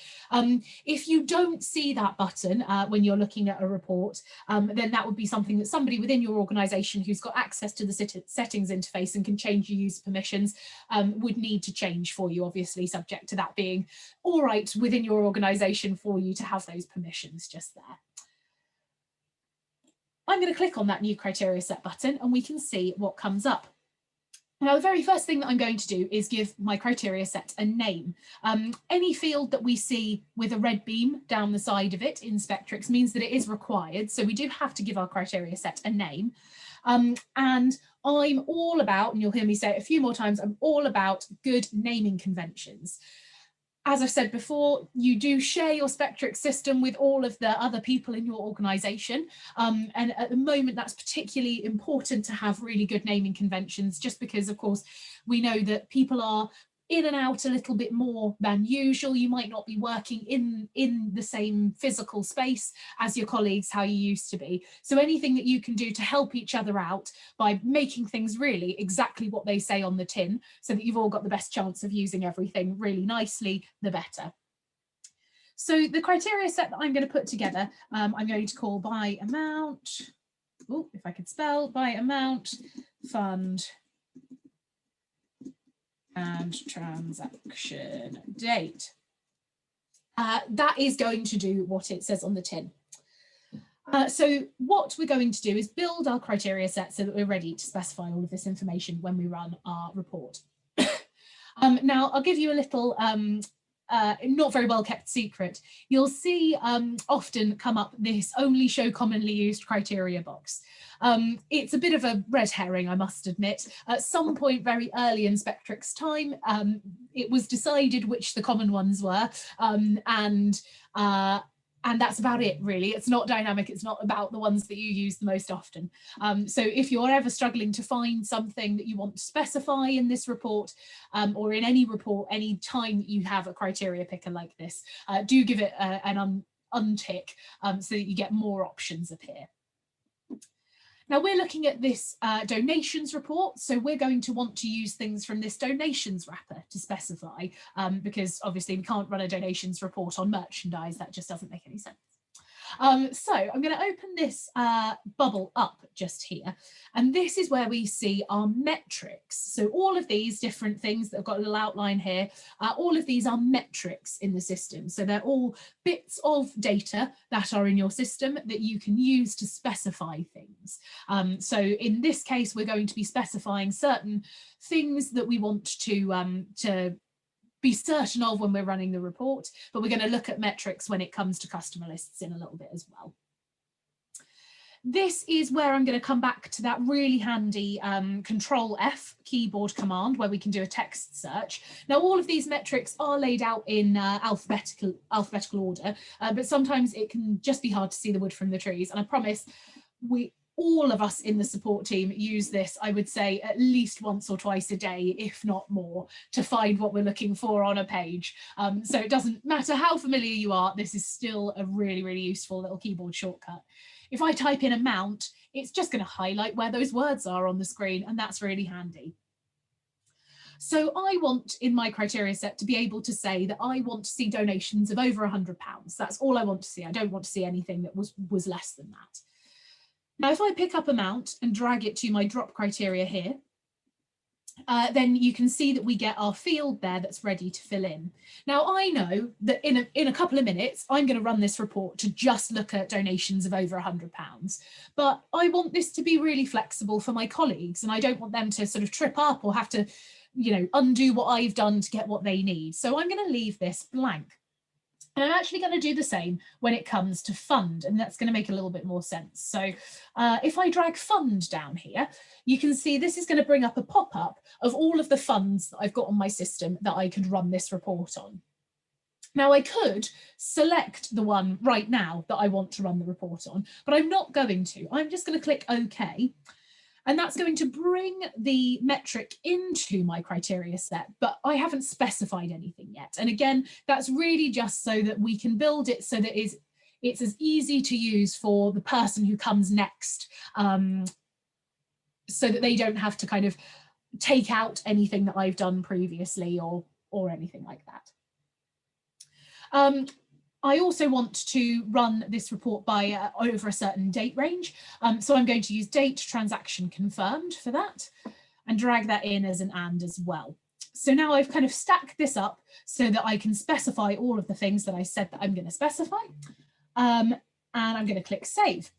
Speaker 2: If you don't see that button when you're looking at a report, then that would be something that somebody within your organisation who's got access to the settings interface and can change your user permissions would need to change for you, obviously subject to that being all right within your organisation for you to have those permissions just there. I'm going to click on that new criteria set button and we can see what comes up. Now, the very first thing that I'm going to do is give my criteria set a name. Any field that we see with a red beam down the side of it in Spektrix means that it is required. So we do have to give our criteria set a name. And I'm all about, and you'll hear me say it a few more times, I'm all about good naming conventions. As I've said before, you do share your Spektrix system with all of the other people in your organisation. And at the moment, that's particularly important to have really good naming conventions, just because, of course, we know that people are in and out a little bit more than usual. You might not be working in the same physical space as your colleagues, how you used to be. So anything that you can do to help each other out by making things really exactly what they say on the tin, so that you've all got the best chance of using everything really nicely, the better. So the criteria set that I'm going to put together, I'm going to call by amount, if I could spell, by amount, fund, and transaction date. That is going to do what it says on the tin. So what we're going to do is build our criteria set so that we're ready to specify all of this information when we run our report. Now, I'll give you a little not very well kept secret. You'll see often come up this only show commonly used criteria box. It's a bit of a red herring, I must admit. At some point very early in Spektrix time, it was decided which the common ones were, and that's about it, really. It's not dynamic. It's not about the ones that you use the most often. So if you're ever struggling to find something that you want to specify in this report, or in any report, any time you have a criteria picker like this, do give it an untick so that you get more options appear. Now we're looking at this donations report, so we're going to want to use things from this donations wrapper to specify, because obviously we can't run a donations report on merchandise, that just doesn't make any sense. So I'm going to open this bubble up just here, and this is where we see our metrics. So all of these different things that have got a little outline here, all of these are metrics in the system. So they're all bits of data that are in your system that you can use to specify things. So in this case, we're going to be specifying certain things that we want to be certain of when we're running the report, but we're going to look at metrics when it comes to customer lists in a little bit as well. This is where I'm going to come back to that really handy Control F keyboard command where we can do a text search. Now, all of these metrics are laid out in alphabetical order, but sometimes it can just be hard to see the wood from the trees. And I promise all of us in the support team use this, I would say, at least once or twice a day, if not more, to find what we're looking for on a page. So it doesn't matter how familiar you are, this is still a really, really useful little keyboard shortcut. If I type in amount, it's just going to highlight where those words are on the screen, and that's really handy. So I want in my criteria set to be able to say that I want to see donations of over £100. That's all I want to see. I don't want to see anything that was less than that. Now, if I pick up amount and drag it to my drop criteria here, then you can see that we get our field there that's ready to fill in. Now, I know that in a couple of minutes, I'm going to run this report to just look at donations of over £100. But I want this to be really flexible for my colleagues, and I don't want them to sort of trip up or have to, undo what I've done to get what they need. So I'm going to leave this blank. And I'm actually going to do the same when it comes to fund, and that's going to make a little bit more sense. So if I drag fund down here, you can see this is going to bring up a pop-up of all of the funds that I've got on my system that I could run this report on. Now, I could select the one right now that I want to run the report on, but I'm not going to. I'm just going to click OK. And that's going to bring the metric into my criteria set, but I haven't specified anything yet. And again, that's really just so that we can build it so that it's as easy to use for the person who comes next, so that they don't have to kind of take out anything that I've done previously or anything like that. I also want to run this report by over a certain date range. So I'm going to use date transaction confirmed for that and drag that in as an and as well. So now I've kind of stacked this up so that I can specify all of the things that I said that I'm going to specify. And I'm going to click save.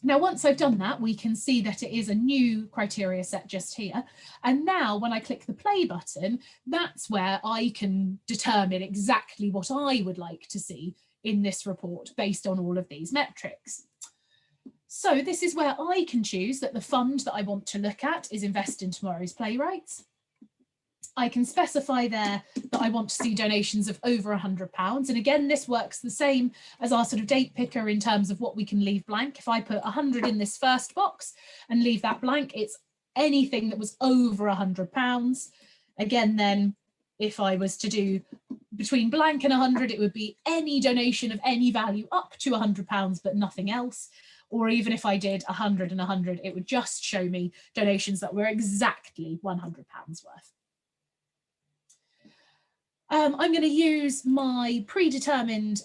Speaker 2: Now, once I've done that, we can see that it is a new criteria set just here. And now when I click the play button, that's where I can determine exactly what I would like to see in this report based on all of these metrics. So this is where I can choose that the fund that I want to look at is Invest in Tomorrow's Playwrights. I can specify there that I want to see donations of over £100. And again, this works the same as our sort of date picker in terms of what we can leave blank. If I put 100 in this first box and leave that blank, it's anything that was over £100. Again, then if I was to do between blank and 100, it would be any donation of any value up to £100, but nothing else. Or even if I did 100 and 100, it would just show me donations that were exactly £100 worth. I'm going to use my predetermined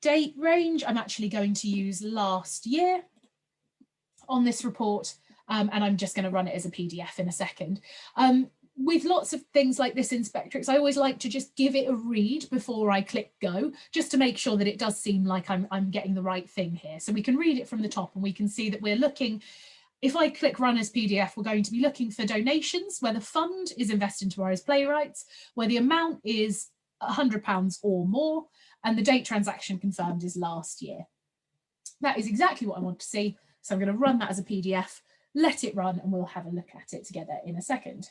Speaker 2: date range. I'm actually going to use last year on this report, and I'm just going to run it as a PDF in a second. With lots of things like this in Spektrix, I always like to just give it a read before I click go, just to make sure that it does seem like I'm getting the right thing here. So we can read it from the top and we can see that we're looking. If I click run as PDF, we're going to be looking for donations where the fund is Invest in Tomorrow's Playwrights, where the amount is £100 or more, and the date transaction confirmed is last year. That is exactly what I want to see. So I'm going to run that as a PDF, let it run, and we'll have a look at it together in a second.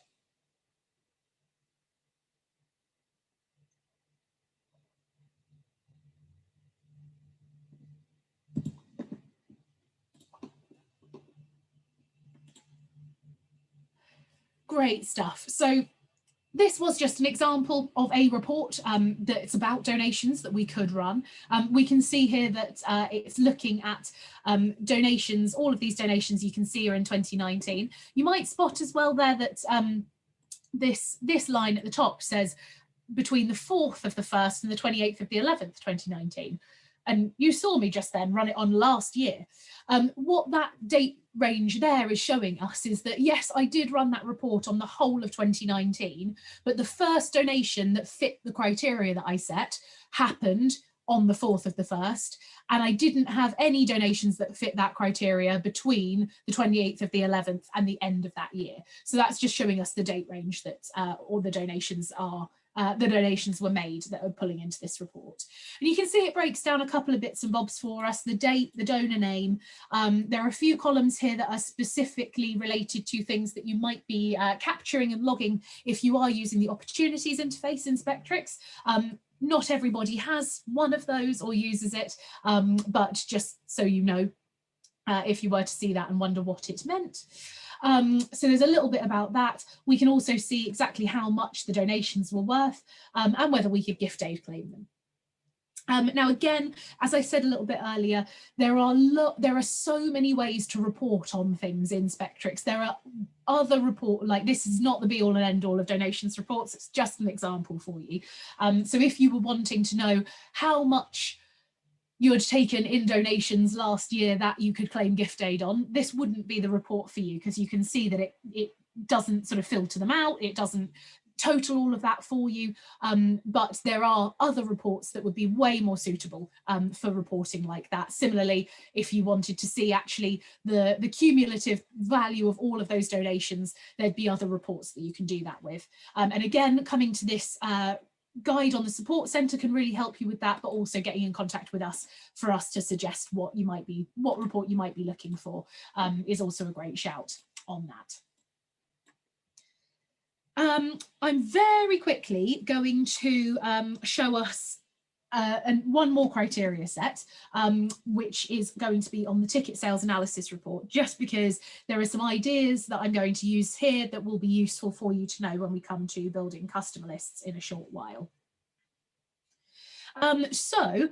Speaker 2: Great stuff. So this was just an example of a report that's about donations that we could run. We can see here that it's looking at donations. All of these donations you can see are in 2019. You might spot as well there that this line at the top says between the 4th of the 1st and the 28th of the 11th, 2019. And you saw me just then run it on last year. What that date range there is showing us is that, yes, I did run that report on the whole of 2019, but the first donation that fit the criteria that I set happened on the 4th of the 1st, and I didn't have any donations that fit that criteria between the 28th of the 11th and the end of that year. So that's just showing us the date range that all the donations are the donations were made that are pulling into this report. And you can see it breaks down a couple of bits and bobs for us: the date, the donor name. There are a few columns here that are specifically related to things that you might be capturing and logging if you are using the opportunities interface in Spektrix. Not everybody has one of those or uses it, but just so you know, if you were to see that and wonder what it meant. So there's a little bit about that. We can also see exactly how much the donations were worth and whether we could gift aid claim them. Now, again, as I said a little bit earlier, there are so many ways to report on things in Spektrix. There are other reports, like this is not the be all and end all of donations reports, it's just an example for you. So if you were wanting to know how much you had taken in donations last year that you could claim gift aid on, this wouldn't be the report for you, because you can see that it doesn't sort of filter them out, it doesn't total all of that for you, but there are other reports that would be way more suitable for reporting like that. Similarly, if you wanted to see actually the cumulative value of all of those donations, there'd be other reports that you can do that with. And again, coming to this guide on the support centre can really help you with that, but also getting in contact with us for us to suggest what report you might be looking for is also a great shout on that. I'm very quickly going to show us one more criteria set, which is going to be on the ticket sales analysis report, just because there are some ideas that I'm going to use here that will be useful for you to know when we come to building customer lists in a short while. So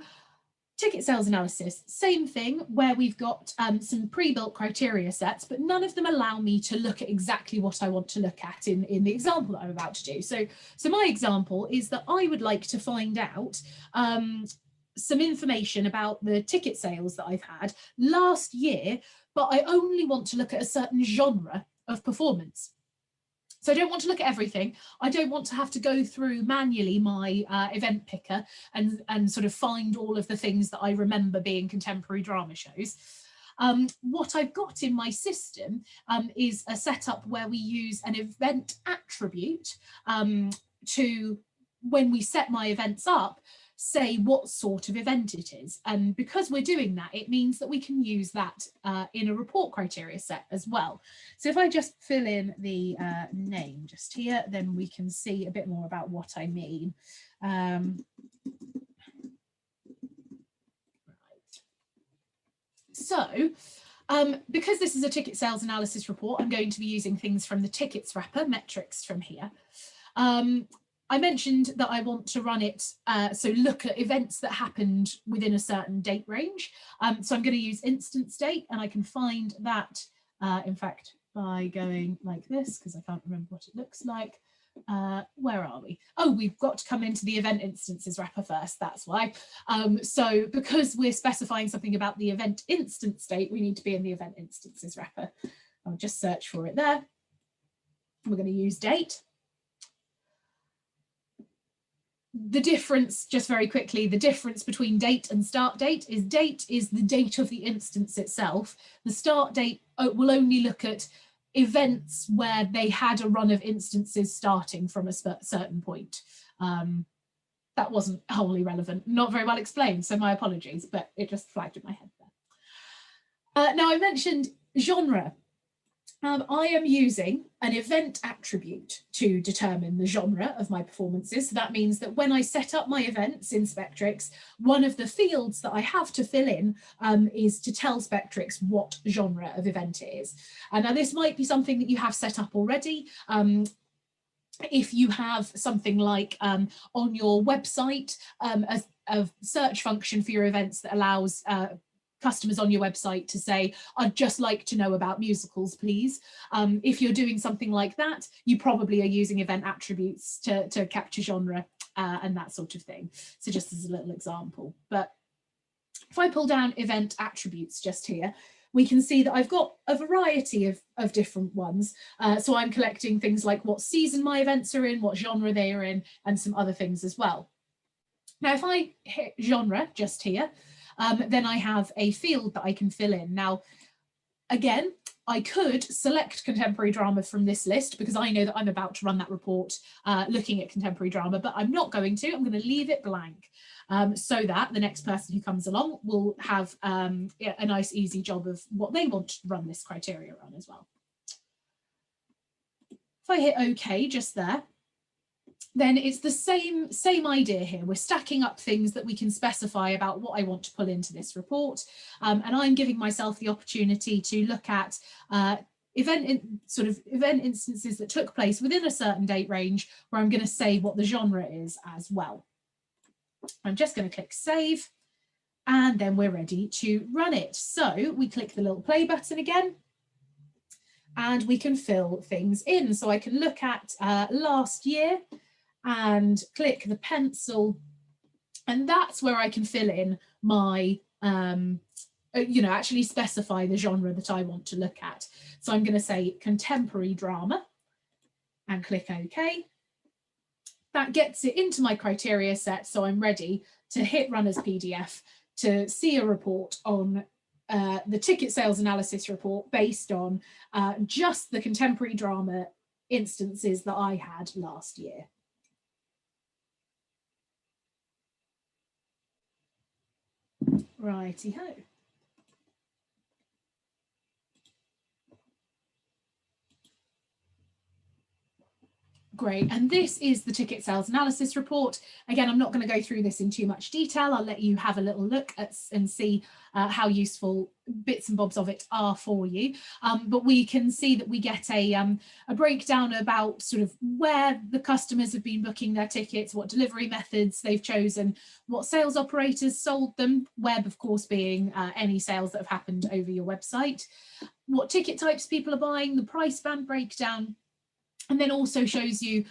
Speaker 2: ticket sales analysis, same thing, where we've got some pre-built criteria sets, but none of them allow me to look at exactly what I want to look at in the example that I'm about to do. So my example is that I would like to find out some information about the ticket sales that I've had last year, but I only want to look at a certain genre of performance. So I don't want to look at everything. I don't want to have to go through manually my event picker and sort of find all of the things that I remember being contemporary drama shows. What I've got in my system is a setup where we use an event attribute to, when we set my events up, say what sort of event it is. And because we're doing that, it means that we can use that in a report criteria set as well. So if I just fill in the name just here, then we can see a bit more about what I mean. Right. So because this is a ticket sales analysis report, I'm going to be using things from the tickets wrapper, metrics from here. I mentioned that I want to run it, so look at events that happened within a certain date range. So I'm going to use instance date, and I can find that, in fact, by going like this, because I can't remember what it looks like. Where are we? Oh, we've got to come into the event instances wrapper first, that's why. So because we're specifying something about the event instance date, we need to be in the event instances wrapper. I'll just search for it there. We're going to use date. The difference, just very quickly, the difference between date and start date is the date of the instance itself. The start date will only look at events where they had a run of instances starting from a certain point. That wasn't wholly relevant, not very well explained, so my apologies, but it just flagged in my head there. Now I mentioned genre. I am using an event attribute to determine the genre of my performances. So that means that when I set up my events in Spektrix, one of the fields that I have to fill in is to tell Spektrix what genre of event it is. And now this might be something that you have set up already. If you have something like on your website, a search function for your events that allows customers on your website to say, I'd just like to know about musicals, please. If you're doing something like that, you probably are using event attributes to capture genre and that sort of thing. So just as a little example. But if I pull down event attributes just here, we can see that I've got a variety of different ones. So I'm collecting things like what season my events are in, what genre they are in, and some other things as well. Now, if I hit genre just here, then I have a field that I can fill in. Now, Again, I could select contemporary drama from this list because I know that I'm about to run that report looking at contemporary drama, but I'm not going to. I'm going to leave it blank so that the next person who comes along will have a nice, easy job of what they want to run this criteria on as well. If I hit OK just there, then it's the same idea here. We're stacking up things that we can specify about what I want to pull into this report. And I'm giving myself the opportunity to look at event instances that took place within a certain date range, where I'm going to say what the genre is as well. I'm just going to click save, and then we're ready to run it. So we click the little play button again, and we can fill things in. So I can look at last year and click the pencil, and that's where I can fill in my, actually specify the genre that I want to look at. So I'm going to say contemporary drama and click OK. That gets it into my criteria set, so I'm ready to hit run as PDF to see a report on the ticket sales analysis report based on just the contemporary drama instances that I had last year. Righty-ho. Great, and this is the ticket sales analysis report. Again, I'm not going to go through this in too much detail. I'll let you have a little look at and see how useful bits and bobs of it are for you. But we can see that we get a breakdown about sort of where the customers have been booking their tickets, what delivery methods they've chosen, what sales operators sold them, web of course being any sales that have happened over your website, what ticket types people are buying, the price band breakdown. And then also shows you,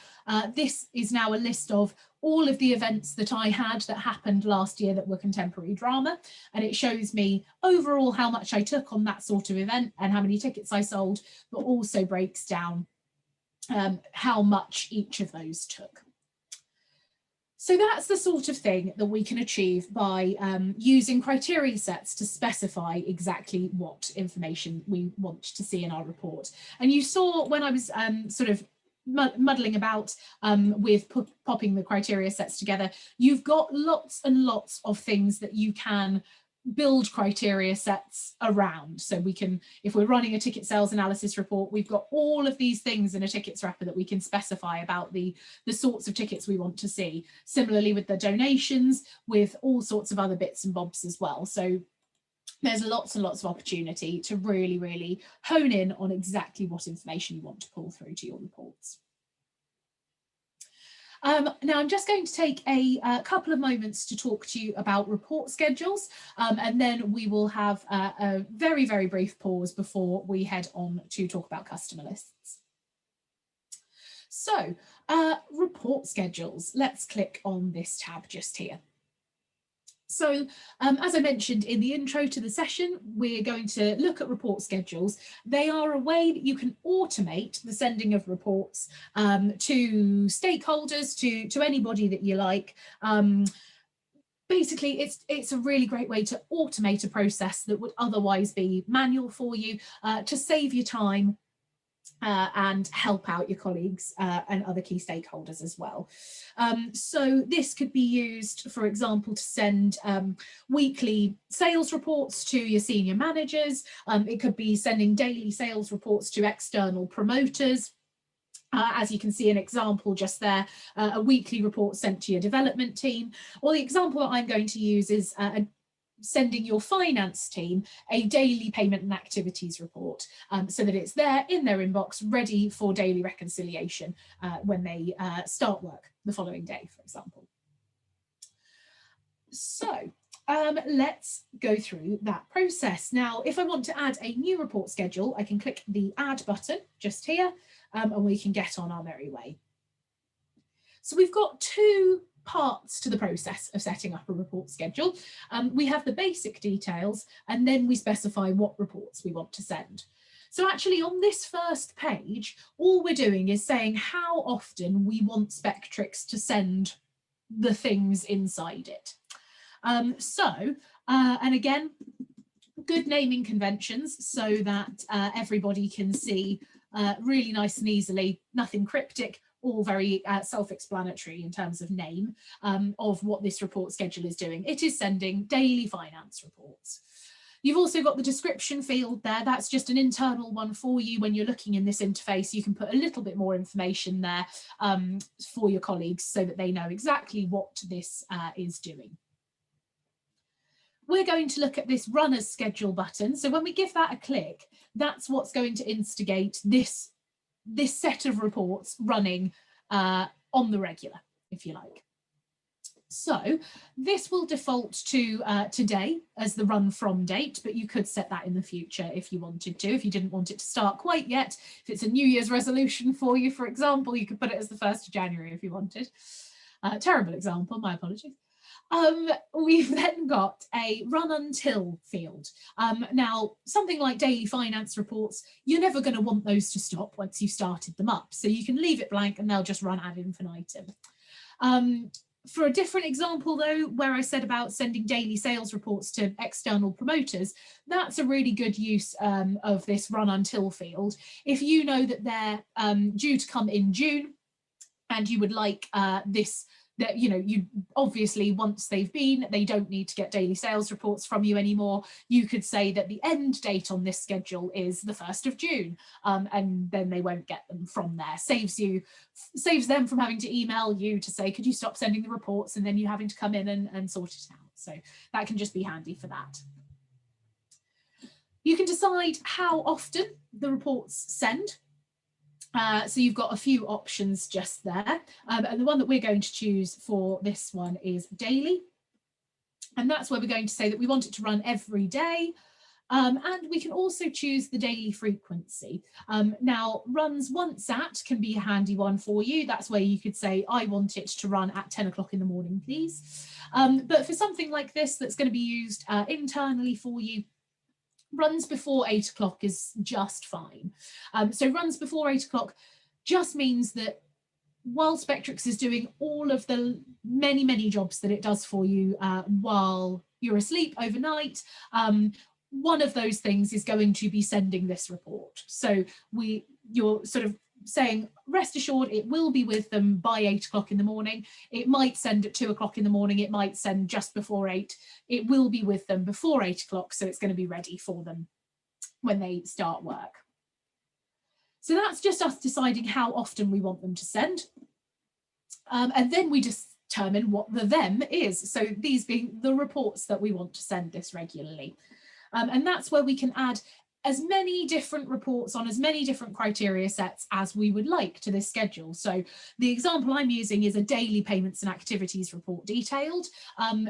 Speaker 2: this is now a list of all of the events that I had that happened last year that were contemporary drama. And it shows me overall how much I took on that sort of event and how many tickets I sold, but also breaks down how much each of those took. So that's the sort of thing that we can achieve by using criteria sets to specify exactly what information we want to see in our report. And you saw when I was sort of muddling about with popping the criteria sets together, you've got lots and lots of things that you can build criteria sets around. So we can, if we're running a ticket sales analysis report, we've got all of these things in a tickets wrapper that we can specify about the sorts of tickets we want to see. Similarly with the donations, with all sorts of other bits and bobs as well. So there's lots and lots of opportunity to really, really hone in on exactly what information you want to pull through to your reports. Now I'm just going to take a couple of moments to talk to you about report schedules, and then we will have a very, very brief pause before we head on to talk about customer lists. So report schedules, let's click on this tab just here. So as I mentioned in the intro to the session, we're going to look at report schedules. They are a way that you can automate the sending of reports to stakeholders, to anybody that you like. Basically, it's a really great way to automate a process that would otherwise be manual for you, to save you time and help out your colleagues and other key stakeholders as well. So this could be used, for example, to send weekly sales reports to your senior managers. It could be sending daily sales reports to external promoters. As you can see an example just there, a weekly report sent to your development team. Or the example that I'm going to use is sending your finance team a daily payment and activities report, so that it's there in their inbox, ready for daily reconciliation when they start work the following day, for example. So let's go through that process. Now, if I want to add a new report schedule, I can click the add button just here, and we can get on our merry way. So we've got two parts to the process of setting up a report schedule. We have the basic details, and then we specify what reports we want to send. So actually on this first page, all we're doing is saying how often we want Spektrix to send the things inside it. And again, good naming conventions so that everybody can see really nice and easily, nothing cryptic, all very self-explanatory in terms of name of what this report schedule is doing. It is sending daily finance reports. You've also got the description field there. That's just an internal one for you. When you're looking in this interface, you can put a little bit more information there for your colleagues so that they know exactly what this is doing. We're going to look at this runner's schedule button. So when we give that a click, that's what's going to instigate this set of reports running on the regular, if you like. So this will default to today as the run from date, but you could set that in the future if you wanted to, if you didn't want it to start quite yet. If it's a New Year's resolution for you, for example, you could put it as the 1st of January if you wanted. Terrible example, my apologies. We've then got a run until field. Now, something like daily finance reports, you're never going to want those to stop once you've started them up. So you can leave it blank and they'll just run ad infinitum. For a different example, though, where I said about sending daily sales reports to external promoters, that's a really good use of this run until field. If you know that they're due to come in June and you would like this, that, you know, you obviously once they've been, they don't need to get daily sales reports from you anymore. You could say that the end date on this schedule is the 1st of June, and then they won't get them from there. Saves them from having to email you to say, could you stop sending the reports, and then you having to come in and sort it out. So that can just be handy for that. You can decide how often the reports send. So you've got a few options just there, and the one that we're going to choose for this one is daily, and that's where we're going to say that we want it to run every day, and we can also choose the daily frequency. Now, runs once at can be a handy one for you. That's where you could say, I want it to run at 10 o'clock in the morning, please. But for something like this that's going to be used internally for you, runs before 8 o'clock is just fine. So runs before 8 o'clock just means that while Spektrix is doing all of the many jobs that it does for you while you're asleep overnight, one of those things is going to be sending this report. So you're sort of saying, rest assured, it will be with them by 8 o'clock in the morning. It might send at 2 o'clock in the morning. It might send just before 8. It will be with them before 8 o'clock. So it's going to be ready for them when they start work. So that's just us deciding how often we want them to send. And then we just determine what the them is. So these being the reports that we want to send this regularly. And that's where we can add as many different reports on as many different criteria sets as we would like to this schedule. So the example I'm using is a daily payments and activities report detailed,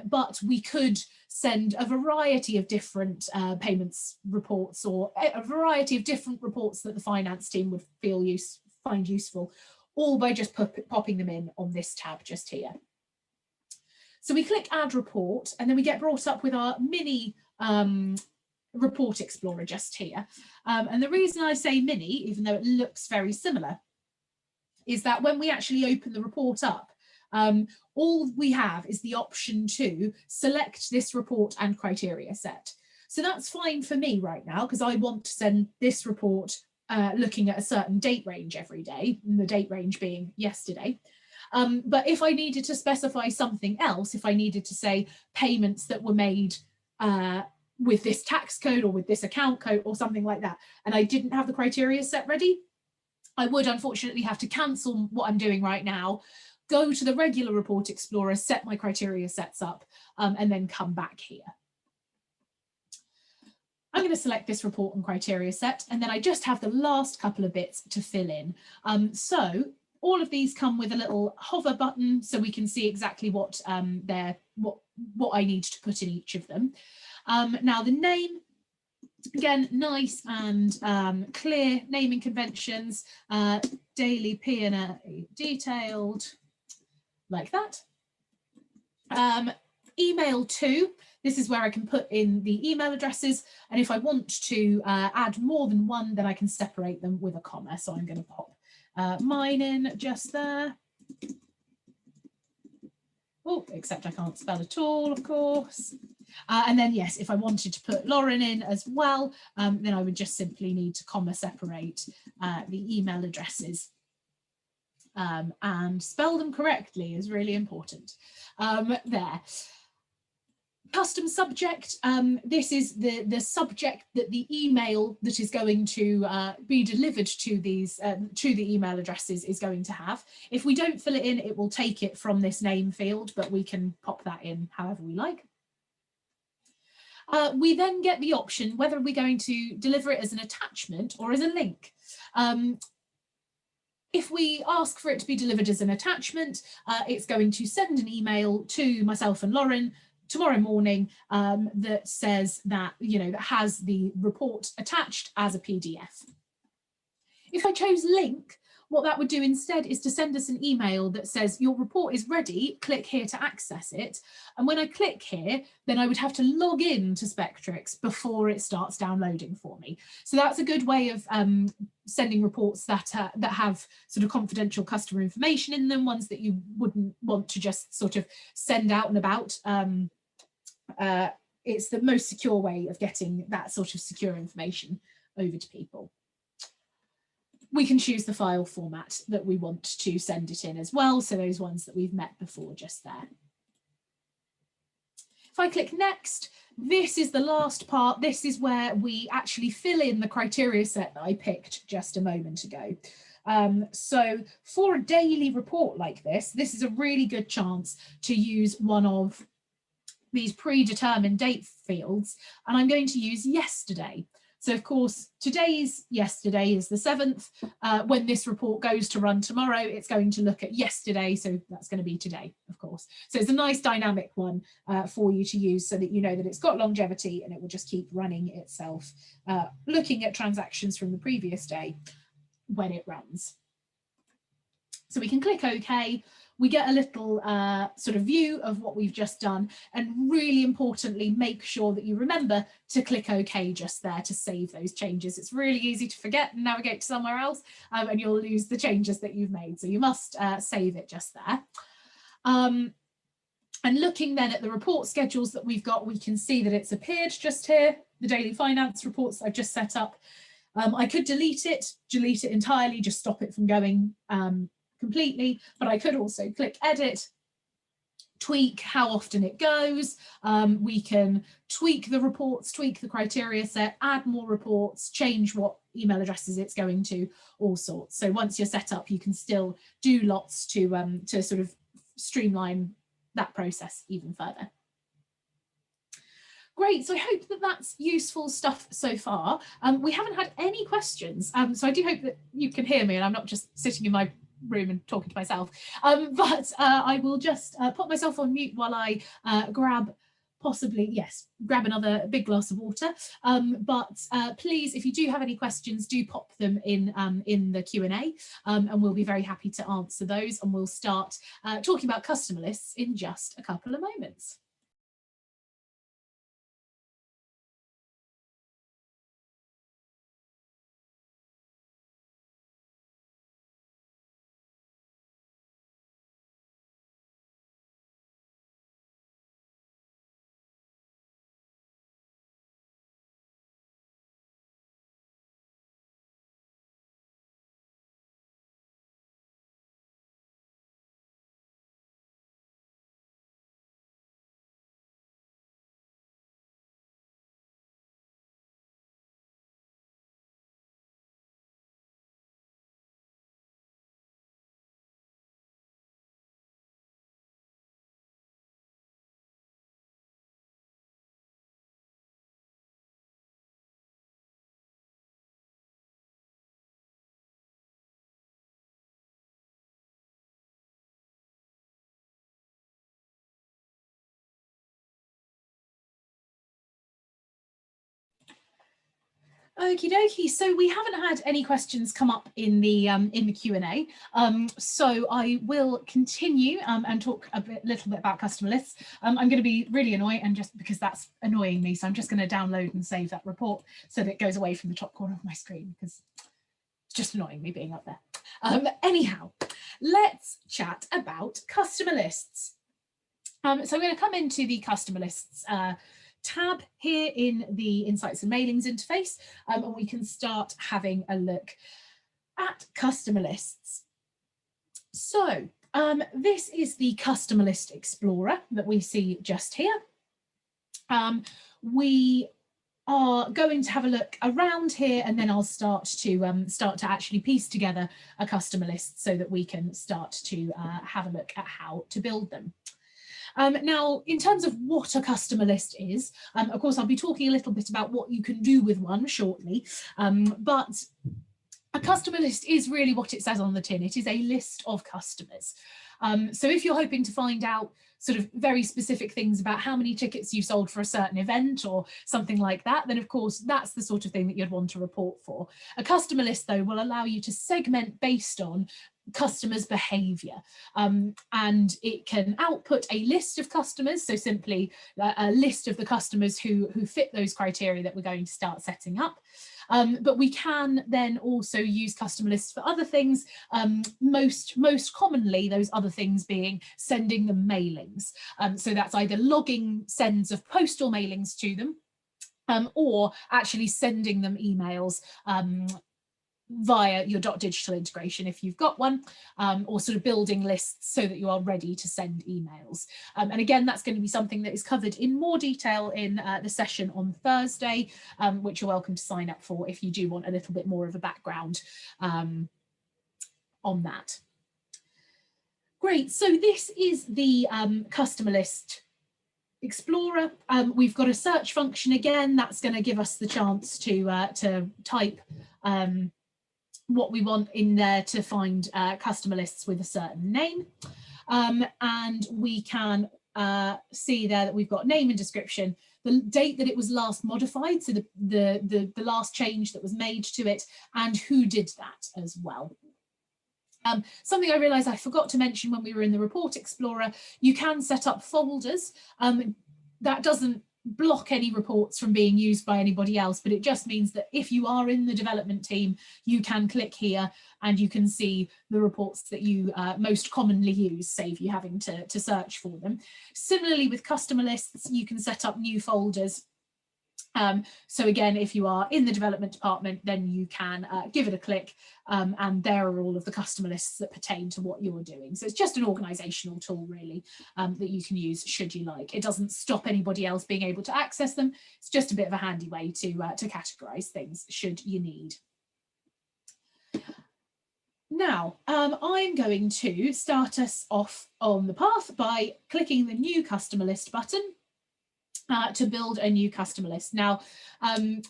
Speaker 2: but we could send a variety of different payments reports, or a variety of different reports that the finance team would find useful, all by just popping them in on this tab just here. So we click add report, and then we get brought up with our mini report explorer just here. And the reason I say mini, even though it looks very similar, is that when we actually open the report up, all we have is the option to select this report and criteria set. So that's fine for me right now, because I want to send this report looking at a certain date range every day, and the date range being yesterday. But if I needed to specify something else, if I needed to say payments that were made with this tax code or with this account code or something like that, and I didn't have the criteria set ready, I would unfortunately have to cancel what I'm doing right now, go to the regular report explorer, set my criteria sets up, and then come back here. I'm going to select this report and criteria set, and then I just have the last couple of bits to fill in. So all of these come with a little hover button, so we can see exactly what what I need to put in each of them. Now the name, again, nice and clear naming conventions, daily P&A detailed, like that. Email to, this is where I can put in the email addresses, and if I want to add more than one, then I can separate them with a comma. So I'm going to pop mine in just there. Oh, except I can't spell at all, of course. And then, yes, if I wanted to put Lauren in as well, then I would just simply need to comma separate the email addresses. And spell them correctly is really important. There. Custom subject, this is the subject that the email that is going to be delivered to these to the email addresses is going to have. If we don't fill it in, it will take it from this name field, but we can pop that in however we like. We then get the option whether we're going to deliver it as an attachment or as a link. If we ask for it to be delivered as an attachment, it's going to send an email to myself and Lauren tomorrow morning that says that, that has the report attached as a PDF. If I chose link, what that would do instead is to send us an email that says your report is ready, click here to access it. And when I click here, then I would have to log in to Spektrix before it starts downloading for me. So that's a good way of sending reports that have sort of confidential customer information in them, ones that you wouldn't want to just sort of send out and about. It's the most secure way of getting that sort of secure information over to people. We can choose the file format that we want to send it in as well. So those ones that we've met before just there. If I click next, this is the last part. This is where we actually fill in the criteria set that I picked just a moment ago. So for a daily report like this is a really good chance to use one of these predetermined date fields, and I'm going to use yesterday. So of course, yesterday is the 7th. When this report goes to run tomorrow, it's going to look at yesterday. So that's going to be today, of course. So it's a nice dynamic one for you to use so that you know that it's got longevity and it will just keep running itself, looking at transactions from the previous day when it runs. So we can click OK. We get a little sort of view of what we've just done, and really importantly, make sure that you remember to click OK just there to save those changes. It's really easy to forget and navigate to somewhere else, and you'll lose the changes that you've made. So you must save it just there. And looking then at the report schedules that we've got, we can see that it's appeared just here, the daily finance reports I've just set up. I could delete it entirely, just stop it from going completely, but I could also click edit, tweak how often it goes. We can tweak the reports, tweak the criteria set, add more reports, change what email addresses it's going to, all sorts. So once you're set up, you can still do lots to sort of streamline that process even further. Great, so I hope that that's useful stuff so far. We haven't had any questions, so I do hope that you can hear me and I'm not just sitting in my room and talking to myself, but I will just put myself on mute while I grab another big glass of water, but please, if you do have any questions, do pop them in the Q&A, and we'll be very happy to answer those, and we'll start talking about customer lists in just a couple of moments. Okie dokie, so we haven't had any questions come up in the Q&A, so I will continue and talk a little bit about customer lists. I'm going to be really annoying, and just because that's annoying me, so I'm just going to download and save that report so that it goes away from the top corner of my screen, because it's just annoying me being up there. Anyhow, let's chat about customer lists. So I'm going to come into the customer lists tab here in the Insights and Mailings interface, and we can start having a look at customer lists. So this is the customer list explorer that we see just here. We are going to have a look around here, and then I'll start to actually piece together a customer list so that we can start to have a look at how to build them. Now, in terms of what a customer list is, of course, I'll be talking a little bit about what you can do with one shortly, but a customer list is really what it says on the tin. It is a list of customers. So if you're hoping to find out sort of very specific things about how many tickets you've sold for a certain event or something like that, then of course that's the sort of thing that you'd want to report for. A customer list, though, will allow you to segment based on customers' behavior, and it can output a list of customers, so simply a list of the customers who fit those criteria that we're going to start setting up. But we can then also use customer lists for other things, most commonly those other things being sending them mailings. So that's either logging sends of postal mailings to them, or actually sending them emails via your .digital integration if you've got one, or sort of building lists so that you are ready to send emails. And again, that's going to be something that is covered in more detail in the session on Thursday, which you're welcome to sign up for if you do want a little bit more of a background on that. Great, so this is the customer list explorer. We've got a search function again that's going to give us the chance to type what we want in there to find customer lists with a certain name, and we can see there that we've got name and description, the date that it was last modified, so the last change that was made to it, and who did that as well. Something I realised I forgot to mention when we were in the Report Explorer, you can set up folders. That doesn't block any reports from being used by anybody else, but it just means that if you are in the development team, you can click here and you can see the reports that you most commonly use, save you having to search for them. Similarly with customer lists, you can set up new folders. So again, if you are in the development department, then you can give it a click, and there are all of the customer lists that pertain to what you're doing. So it's just an organizational tool really, that you can use should you like. It doesn't stop anybody else being able to access them. It's just a bit of a handy way to categorize things should you need. Now, I'm going to start us off on the path by clicking the new customer list button to build a new customer list. Now, I'm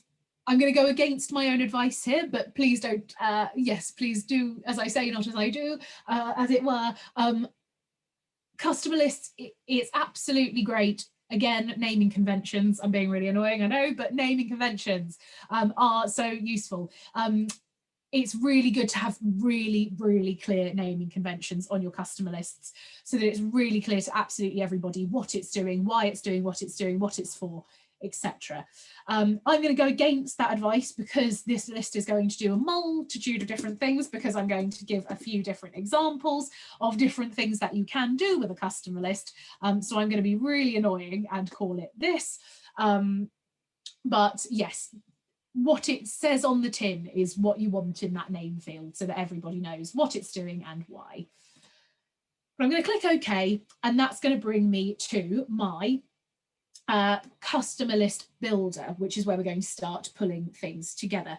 Speaker 2: going to go against my own advice here, but please don't, yes, please do as I say, not as I do, as it were. Customer lists, it's absolutely great. Again, naming conventions, I'm being really annoying, I know, but naming conventions are so useful. It's really good to have really, really clear naming conventions on your customer lists so that it's really clear to absolutely everybody what it's doing, why it's doing, what it's for, etc. I'm going to go against that advice because this list is going to do a multitude of different things, because I'm going to give a few different examples of different things that you can do with a customer list. So I'm going to be really annoying and call it this. But yes, what it says on the tin is what you want in that name field so that everybody knows what it's doing and why. But I'm going to click OK, and that's going to bring me to my customer list builder, which is where we're going to start pulling things together.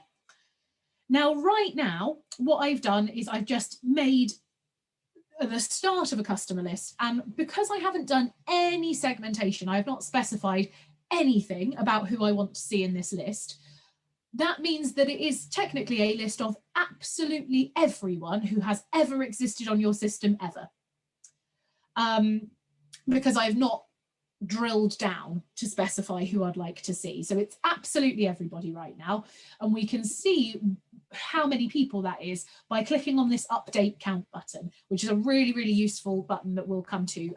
Speaker 2: Now, right now, what I've done is I've just made the start of a customer list, and because I haven't done any segmentation, I have not specified anything about who I want to see in this list. That means that it is technically a list of absolutely everyone who has ever existed on your system ever. Because I've not drilled down to specify who I'd like to see. So it's absolutely everybody right now. And we can see how many people that is by clicking on this update count button, which is a really, really useful button that we'll come to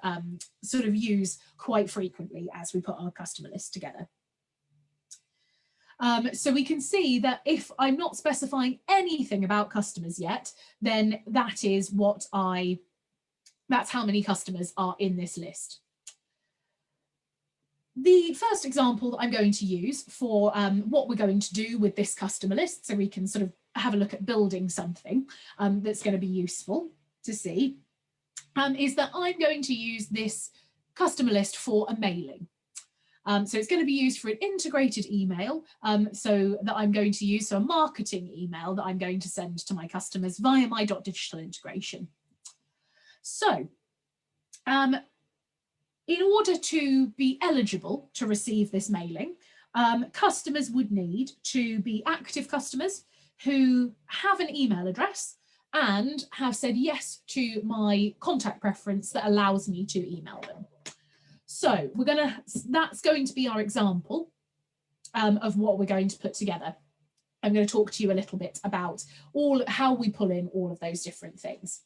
Speaker 2: sort of use quite frequently as we put our customer list together. So we can see that if I'm not specifying anything about customers yet, then that is that's how many customers are in this list. The first example that I'm going to use for what we're going to do with this customer list, so we can sort of have a look at building something that's going to be useful to see, is that I'm going to use this customer list for a mailing. So it's going to be used for an integrated email, so that I'm going to use, so a marketing email that I'm going to send to my customers via my .digital integration. So in order to be eligible to receive this mailing, customers would need to be active customers who have an email address and have said yes to my contact preference that allows me to email them. So that's going to be our example of what we're going to put together. I'm going to talk to you a little bit about how we pull in all of those different things.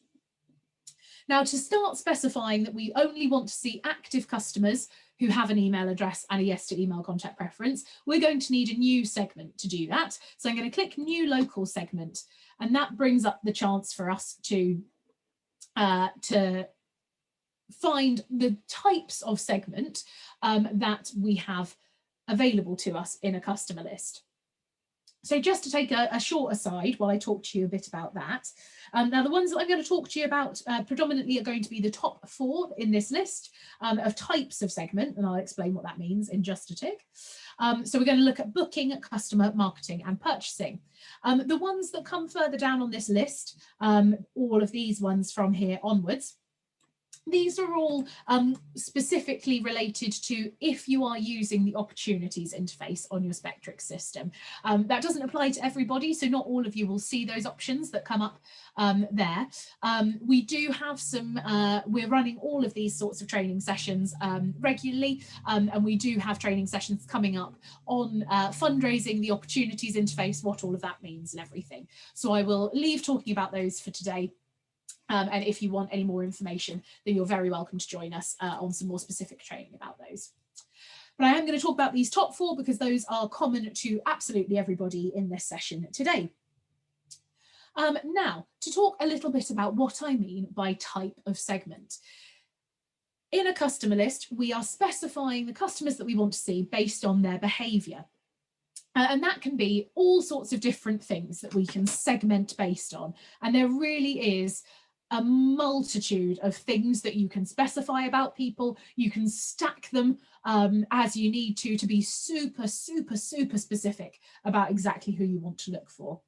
Speaker 2: Now, to start specifying that we only want to see active customers who have an email address and a yes to email contact preference, we're going to need a new segment to do that. So I'm going to click new local segment, and that brings up the chance for us to find the types of segment that we have available to us in a customer list. So just to take a short aside while I talk to you a bit about that. Now, the ones that I'm going to talk to you about predominantly are going to be the top 4 in this list of types of segment, and I'll explain what that means in just a tick. So we're going to look at booking, customer, marketing, and purchasing. The ones that come further down on this list, all of these ones from here onwards, these are all specifically related to if you are using the opportunities interface on your Spektrix system. That doesn't apply to everybody, so not all of you will see those options that come up there. We do have some, we're running all of these sorts of training sessions regularly, and we do have training sessions coming up on fundraising, the opportunities interface, what all of that means and everything. So I will leave talking about those for today. And if you want any more information, then you're very welcome to join us on some more specific training about those. But I am going to talk about these top 4 because those are common to absolutely everybody in this session today. Now, to talk a little bit about what I mean by type of segment. In a customer list, we are specifying the customers that we want to see based on their behaviour. And that can be all sorts of different things that we can segment based on. And there really is a multitude of things that you can specify about people. You can stack them as you need to be super, super, super specific about exactly who you want to look for.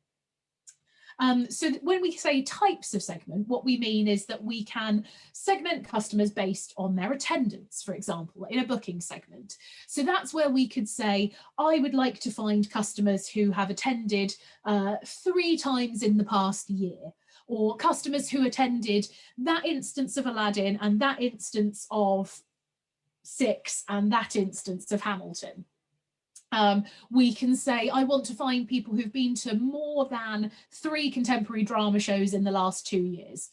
Speaker 2: So when we say types of segment, what we mean is that we can segment customers based on their attendance, for example, in a booking segment. So that's where we could say, I would like to find customers who have attended 3 times in the past year, or customers who attended that instance of Aladdin and that instance of Six and that instance of Hamilton. We can say, I want to find people who've been to more than 3 contemporary drama shows in the last 2 years,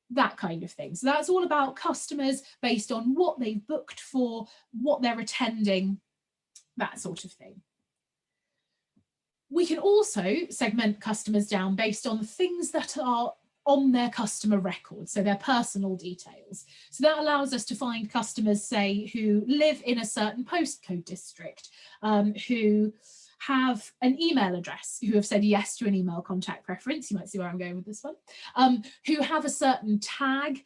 Speaker 2: that kind of thing. So that's all about customers based on what they've booked for, what they're attending, that sort of thing. We can also segment customers down based on things that are on their customer record, so their personal details. So that allows us to find customers, say, who live in a certain postcode district, who have an email address, who have said yes to an email contact preference. You might see where I'm going with this one. Who have a certain tag,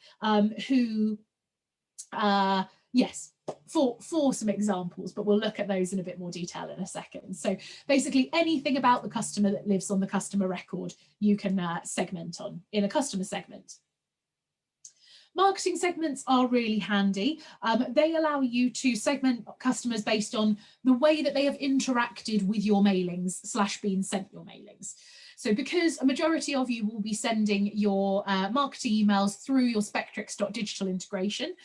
Speaker 2: yes, for some examples, but we'll look at those in a bit more detail in a second. So basically anything about the customer that lives on the customer record, you can segment on in a customer segment. Marketing segments are really handy. They allow you to segment customers based on the way that they have interacted with your mailings / been sent your mailings. So because a majority of you will be sending your marketing emails through your Spektrix.digital integration,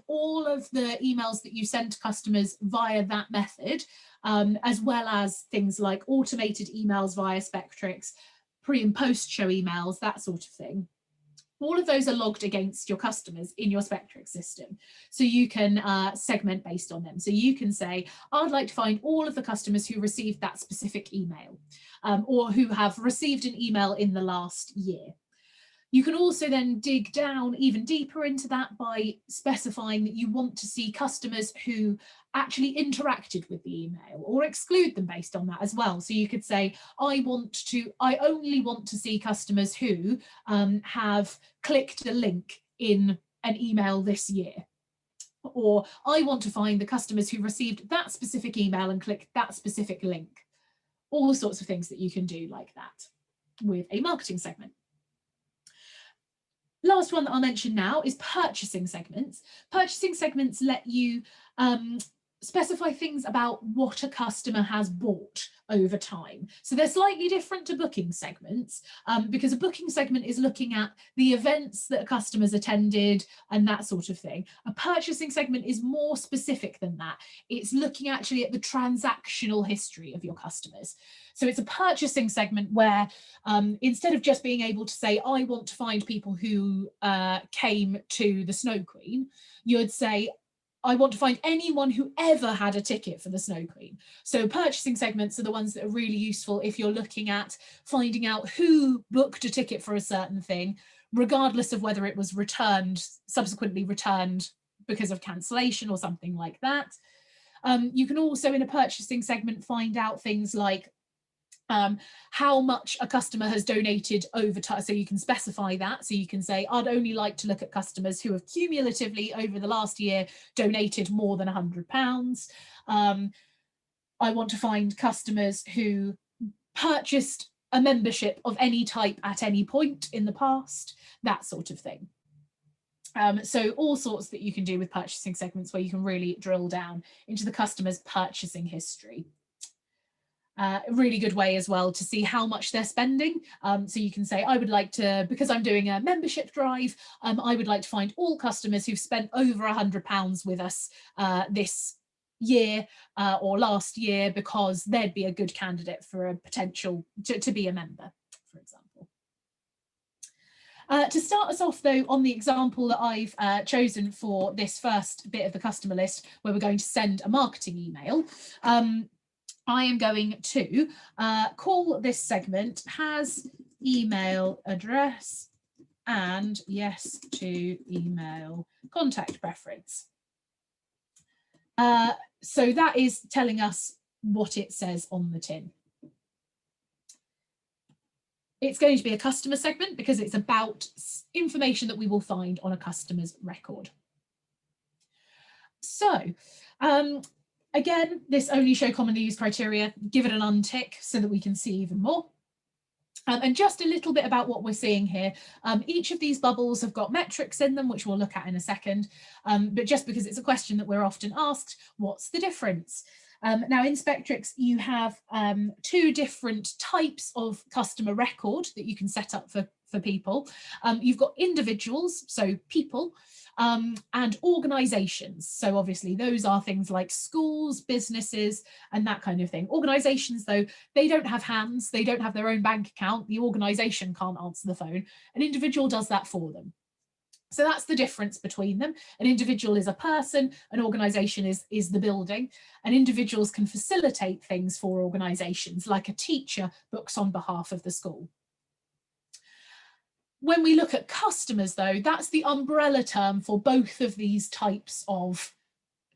Speaker 2: all of the emails that you send to customers via that method, as well as things like automated emails via Spektrix, pre and post show emails, that sort of thing. All of those are logged against your customers in your Spektrix system. So you can segment based on them. So you can say, I'd like to find all of the customers who received that specific email or who have received an email in the last year. You can also then dig down even deeper into that by specifying that you want to see customers who actually interacted with the email, or exclude them based on that as well. So you could say, I only want to see customers who have clicked a link in an email this year. Or I want to find the customers who received that specific email and clicked that specific link. All sorts of things that you can do like that with a marketing segment. Last one that I'll mention now is purchasing segments. Purchasing segments let you specify things about what a customer has bought over time. So they're slightly different to booking segments, because a booking segment is looking at the events that customers attended and that sort of thing. A purchasing segment is more specific than that. It's looking actually at the transactional history of your customers. So it's a purchasing segment where instead of just being able to say, I want to find people who came to the Snow Queen, you would say, I want to find anyone who ever had a ticket for the Snow Queen. So purchasing segments are the ones that are really useful if you're looking at finding out who booked a ticket for a certain thing, regardless of whether it was subsequently returned because of cancellation or something like that. You can also in a purchasing segment find out things like how much a customer has donated over time. So you can specify that. So you can say, I'd only like to look at customers who have cumulatively over the last year donated more than £100. I want to find customers who purchased a membership of any type at any point in the past, that sort of thing. So all sorts that you can do with purchasing segments where you can really drill down into the customer's purchasing history. A really good way as well to see how much they're spending. So you can say, I would like to, because I'm doing a membership drive, I would like to find all customers who've spent over £100 with us this year or last year, because they'd be a good candidate for a potential to be a member, for example. To start us off, though, on the example that I've chosen for this first bit of the customer list, where we're going to send a marketing email, I am going to call this segment has email address and yes to email contact preference. So that is telling us what it says on the tin. It's going to be a customer segment because it's about information that we will find on a customer's record. So, again, this only show commonly used criteria, give it an untick so that we can see even more. And just a little bit about what we're seeing here. Each of these bubbles have got metrics in them, which we'll look at in a second. But just because it's a question that we're often asked, what's the difference? Now in Spektrix, you have two different types of customer record that you can set up for people. You've got individuals, so people, and organizations. So obviously those are things like schools, businesses, and that kind of thing. Organizations, though, they don't have hands, they don't have their own bank account, the organization can't answer the phone. An individual does that for them. So that's the difference between them. An individual is a person, an organization is the building, and individuals can facilitate things for organizations, like a teacher books on behalf of the school. When we look at customers, though, that's the umbrella term for both of these types of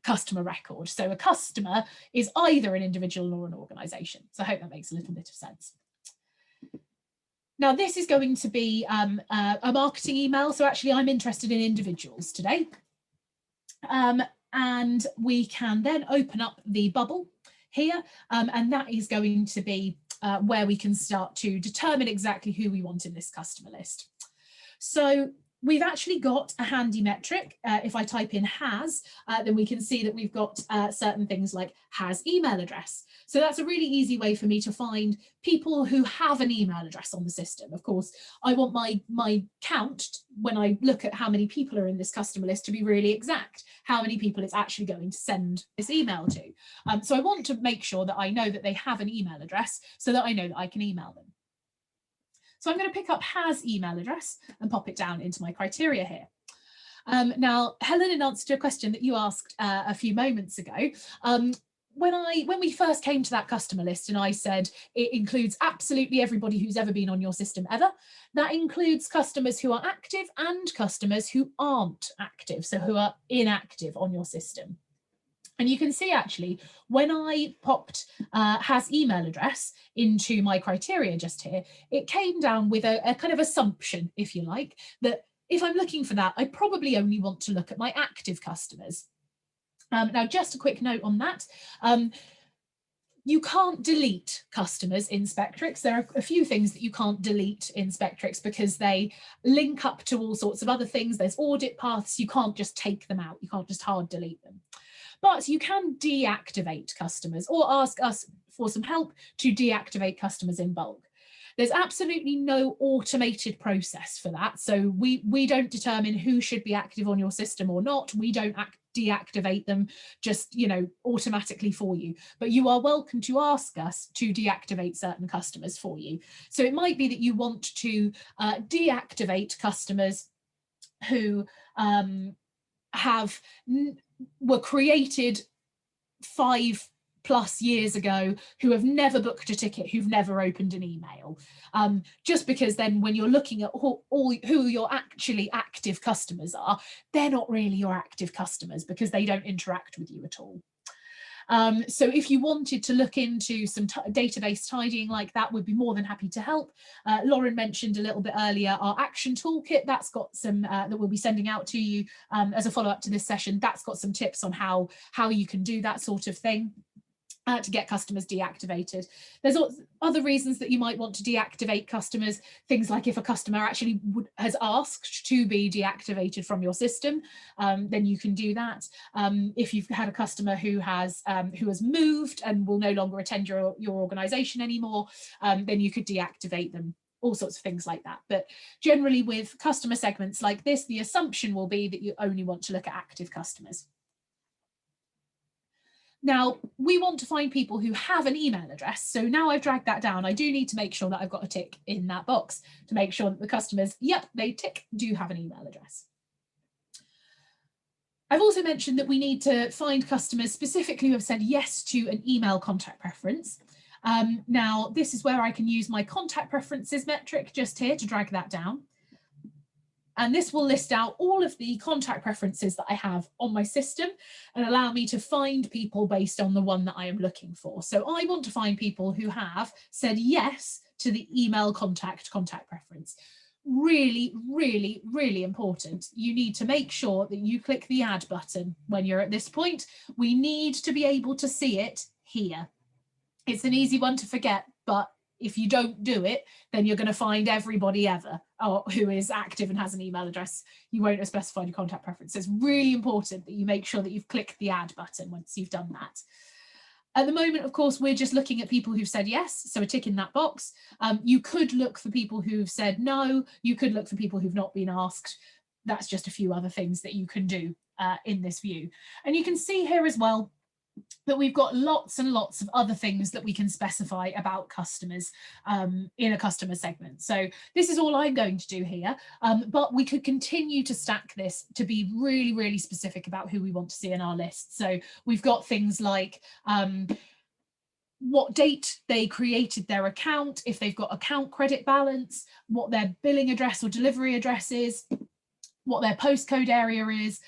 Speaker 2: customer record. So a customer is either an individual or an organisation. So I hope that makes a little bit of sense. Now, this is going to be a marketing email. So actually, I'm interested in individuals today. And we can then open up the bubble here, and that is going to be where we can start to determine exactly who we want in this customer list. So we've actually got a handy metric. If I type in has, then we can see that we've got certain things like has email address. So that's a really easy way for me to find people who have an email address on the system. Of course, I want my count when I look at how many people are in this customer list to be really exact, how many people it's actually going to send this email to. So I want to make sure that I know that they have an email address so that I know that I can email them. So I'm going to pick up has email address and pop it down into my criteria here. Now, Helen, in answer to a question that you asked a few moments ago, when we first came to that customer list and I said it includes absolutely everybody who's ever been on your system ever, that includes customers who are active and customers who aren't active, so who are inactive on your system. And you can see actually when I popped has email address into my criteria just here, it came down with a kind of assumption, if you like, that if I'm looking for that, I probably only want to look at my active customers. Now, just a quick note on that. You can't delete customers in Spektrix. There are a few things that you can't delete in Spektrix because they link up to all sorts of other things. There's audit paths. You can't just take them out. You can't just hard delete them. But you can deactivate customers or ask us for some help to deactivate customers in bulk. There's absolutely no automated process for that. So we don't determine who should be active on your system or not. We don't deactivate them just, you know, automatically for you. But you are welcome to ask us to deactivate certain customers for you. So it might be that you want to deactivate customers who were created 5+ years ago, who have never booked a ticket, who've never opened an email, just because then when you're looking at who your actually active customers are, they're not really your active customers because they don't interact with you at all. So if you wanted to look into some database tidying like that, we'd be more than happy to help. Lauren mentioned a little bit earlier our action toolkit. That's got some that we'll be sending out to you as a follow-up to this session. That's got some tips on how you can do that sort of thing. To get customers deactivated. There's other reasons that you might want to deactivate customers, things like if a customer actually has asked to be deactivated from your system, then you can do that. If you've had a customer who has moved and will no longer attend your organization anymore, then you could deactivate them. All sorts of things like that. But generally with customer segments like this, the assumption will be that you only want to look at active customers. Now, we want to find people who have an email address. So now I've dragged that down, I do need to make sure that I've got a tick in that box to make sure that the customers, yep, they tick, do have an email address. I've also mentioned that we need to find customers specifically who have said yes to an email contact preference. Now, this is where I can use my contact preferences metric just here to drag that down. And this will list out all of the contact preferences that I have on my system and allow me to find people based on the one that I am looking for. So I want to find people who have said yes to the email contact preference. Really, really, really important. You need to make sure that you click the add button when you're at this point. We need to be able to see it here. It's an easy one to forget, but if you don't do it, then you're going to find everybody ever who is active and has an email address. You won't have specified your contact preference. So it's really important that you make sure that you've clicked the add button once you've done that. At the moment, of course, we're just looking at people who've said yes, so a tick in that box. You could look for people who've said no. You could look for people who've not been asked. That's just a few other things that you can do in this view. And you can see here as well that we've got lots and lots of other things that we can specify about customers in a customer segment. So this is all I'm going to do here, but we could continue to stack this to be really, really specific about who we want to see in our list. So we've got things like what date they created their account, if they've got account credit balance, what their billing address or delivery address is, what their postcode area is,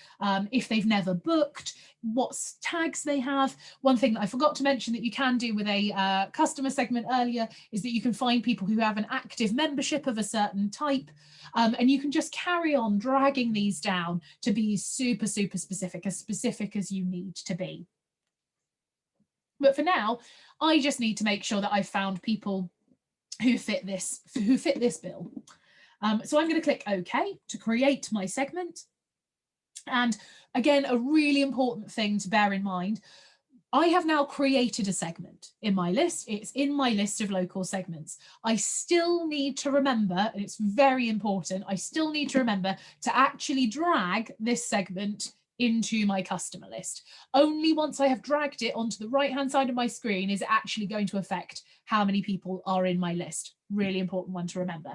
Speaker 2: if they've never booked, what tags they have. One thing that I forgot to mention that you can do with a customer segment earlier is that you can find people who have an active membership of a certain type, and you can just carry on dragging these down to be super, super specific as you need to be. But for now, I just need to make sure that I've found people who fit this bill. So I'm going to click OK to create my segment. And again, a really important thing to bear in mind, I have now created a segment in my list. It's in my list of local segments. I still need to remember, and it's very important, I still need to remember to actually drag this segment into my customer list. Only once I have dragged it onto the right-hand side of my screen is it actually going to affect how many people are in my list. Really important one to remember.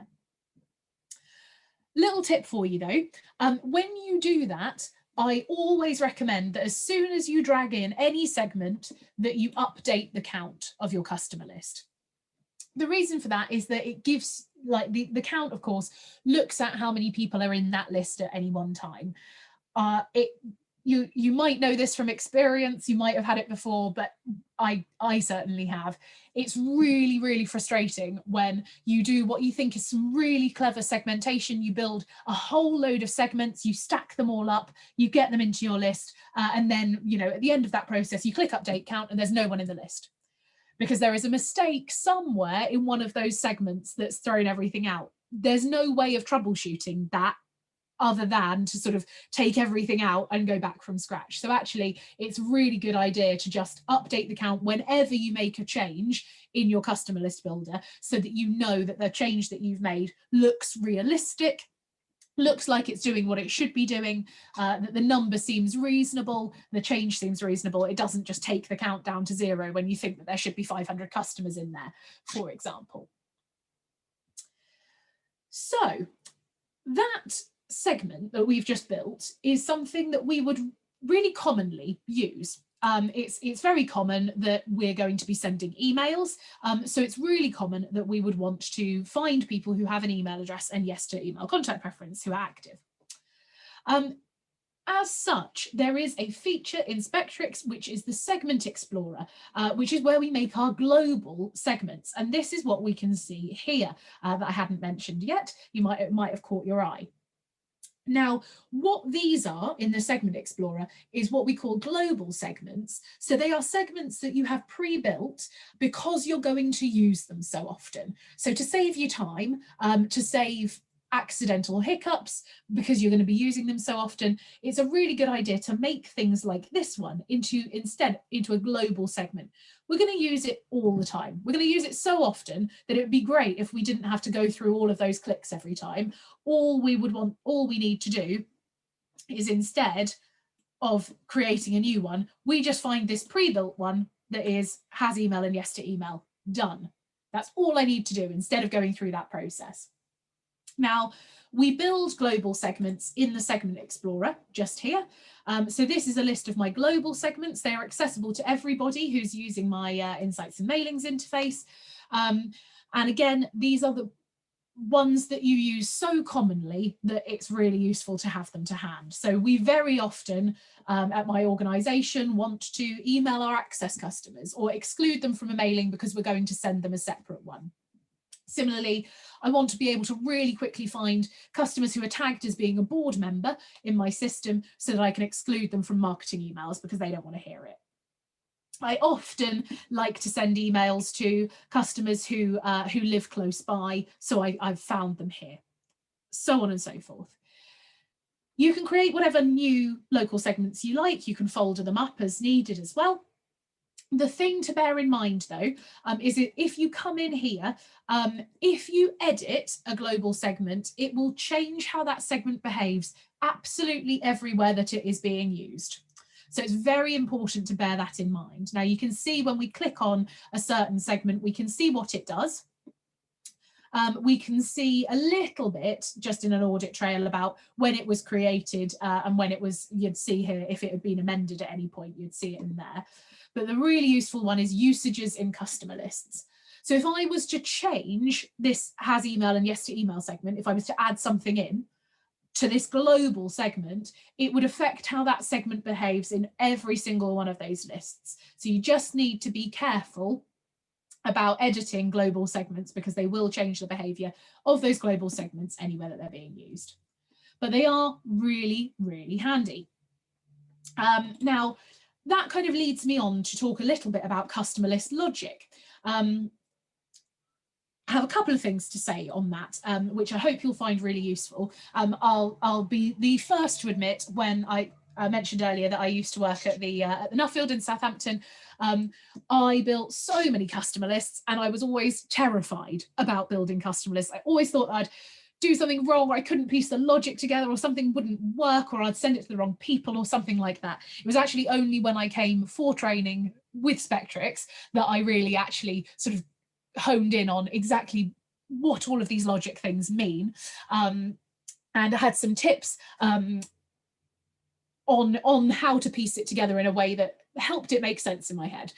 Speaker 2: Little tip for you though, when you do that, I always recommend that as soon as you drag in any segment, that you update the count of your customer list. The reason for that is that it gives, like, the count, of course, looks at how many people are in that list at any one time. You might know this from experience, you might have had it before, but I certainly have. It's really, really frustrating when you do what you think is some really clever segmentation. You build a whole load of segments, you stack them all up, you get them into your list, and then, you know, at the end of that process, you click update count and there's no one in the list, because there is a mistake somewhere in one of those segments that's thrown everything out. There's no way of troubleshooting that other than to sort of take everything out and go back from scratch. So actually, it's a really good idea to just update the count whenever you make a change in your customer list builder, so that you know that the change that you've made looks realistic, looks like it's doing what it should be doing, that the number seems reasonable, the change seems reasonable. It doesn't just take the count down to 0 when you think that there should be 500 customers in there, for example. So that segment that we've just built is something that we would really commonly use. It's very common that we're going to be sending emails, so it's really common that we would want to find people who have an email address and yes to email contact preference who are active. As such, there is a feature in Spektrix, which is the Segment Explorer, which is where we make our global segments. And this is what we can see here that I hadn't mentioned yet. It might have caught your eye. Now, what these are in the Segment Explorer is what we call global segments. So they are segments that you have pre-built because you're going to use them so often. So to save you time, to save accidental hiccups because you're going to be using them so often, it's a really good idea to make things like this one into a global segment. We're going to use it all the time. We're going to use it so often that it would be great if we didn't have to go through all of those clicks every time. All we need to do is, instead of creating a new one, we just find this pre-built one that has email and yes to email. Done. That's all I need to do instead of going through that process. Now, we build global segments in the Segment Explorer just here. So this is a list of my global segments. They are accessible to everybody who's using my Insights and Mailings interface. And again, these are the ones that you use so commonly that it's really useful to have them to hand. So we very often at my organisation want to email our access customers or exclude them from a mailing because we're going to send them a separate one. Similarly, I want to be able to really quickly find customers who are tagged as being a board member in my system so that I can exclude them from marketing emails because they don't want to hear it. I often like to send emails to customers who live close by, so I've found them here, so on and so forth. You can create whatever new local segments you like. You can folder them up as needed as well. The thing to bear in mind, though, is that if you come in here, if you edit a global segment, it will change how that segment behaves absolutely everywhere that it is being used. So it's very important to bear that in mind. Now, you can see when we click on a certain segment, we can see what it does. We can see a little bit just in an audit trail about when it was created and when it was, you'd see here if it had been amended at any point, you'd see it in there. But the really useful one is usages in customer lists. So if I was to change this has email and yes to email segment, if I was to add something in to this global segment, it would affect how that segment behaves in every single one of those lists. So you just need to be careful about editing global segments because they will change the behavior of those global segments anywhere that they're being used. But they are really, really handy. Now, that kind of leads me on to talk a little bit about customer list logic. I have a couple of things to say on that, which I hope you'll find really useful. I'll be the first to admit, when I mentioned earlier that I used to work at the Nuffield in Southampton, I built so many customer lists and I was always terrified about building customer lists. I always thought I'd do something wrong, or I couldn't piece the logic together, or something wouldn't work, or I'd send it to the wrong people or something like that. It was actually only when I came for training with Spektrix that I really actually sort of honed in on exactly what all of these logic things mean. And I had some tips on how to piece it together in a way that helped it make sense in my head.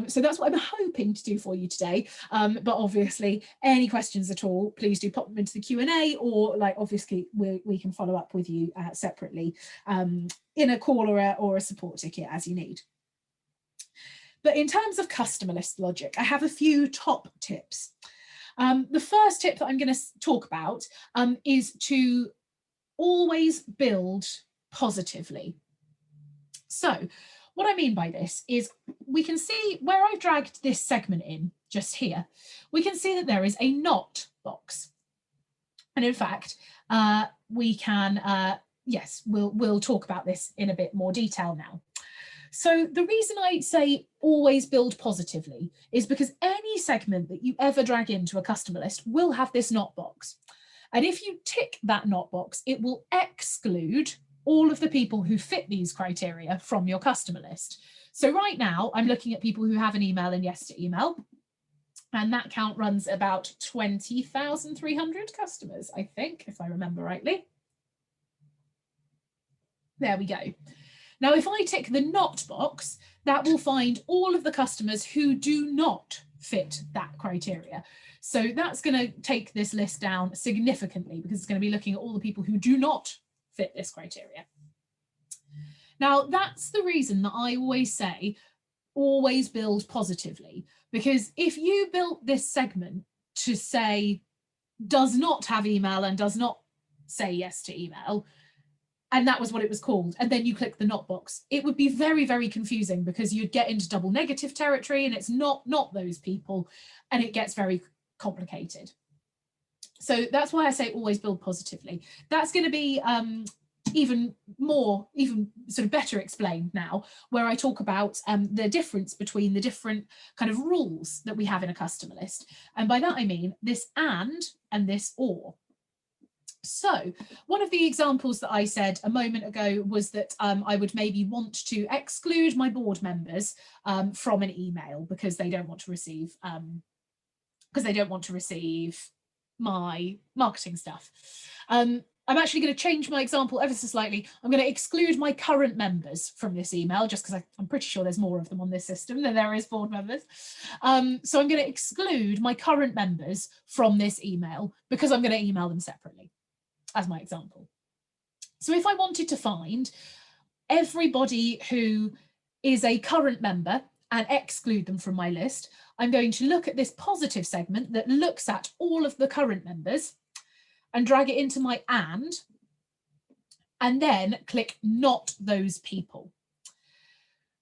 Speaker 2: So that's what I'm hoping to do for you today. But obviously, any questions at all, please do pop them into the Q&A, or like obviously we can follow up with you separately in a call or a support ticket as you need. But in terms of customer list logic, I have a few top tips. The first tip that I'm going to talk about is to always build positively. So what I mean by this is we can see where I've dragged this segment in just here, we can see that there is a not box. And in fact, we can, yes, we'll talk about this in a bit more detail now. So the reason I say always build positively is because any segment that you ever drag into a customer list will have this not box. And if you tick that not box, it will exclude all of the people who fit these criteria from your customer list. So right now I'm looking at people who have an email and yes to email. And that count runs about 20,300 customers, I think, if I remember rightly. There we go. Now, if I tick the not box, that will find all of the customers who do not fit that criteria. So that's going to take this list down significantly because it's going to be looking at all the people who do not fit this criteria. Now, that's the reason that I always say, always build positively, because if you built this segment to say, does not have email and does not say yes to email, and that was what it was called, and then you click the not box, it would be very, very confusing because you'd get into double negative territory and it's not those people, and it gets very complicated. So that's why I say always build positively. That's going to be even sort of better explained now, where I talk about the difference between the different kind of rules that we have in a customer list. And by that I mean this and this or. So one of the examples that I said a moment ago was that I would maybe want to exclude my board members from an email because they don't want to receive my marketing stuff. I'm actually going to change my example ever so slightly. I'm going to exclude my current members from this email just because I'm pretty sure there's more of them on this system than there is board members. So I'm going to exclude my current members from this email because I'm going to email them separately, as my example. So if I wanted to find everybody who is a current member and exclude them from my list, I'm going to look at this positive segment that looks at all of the current members and drag it into my and then click not those people.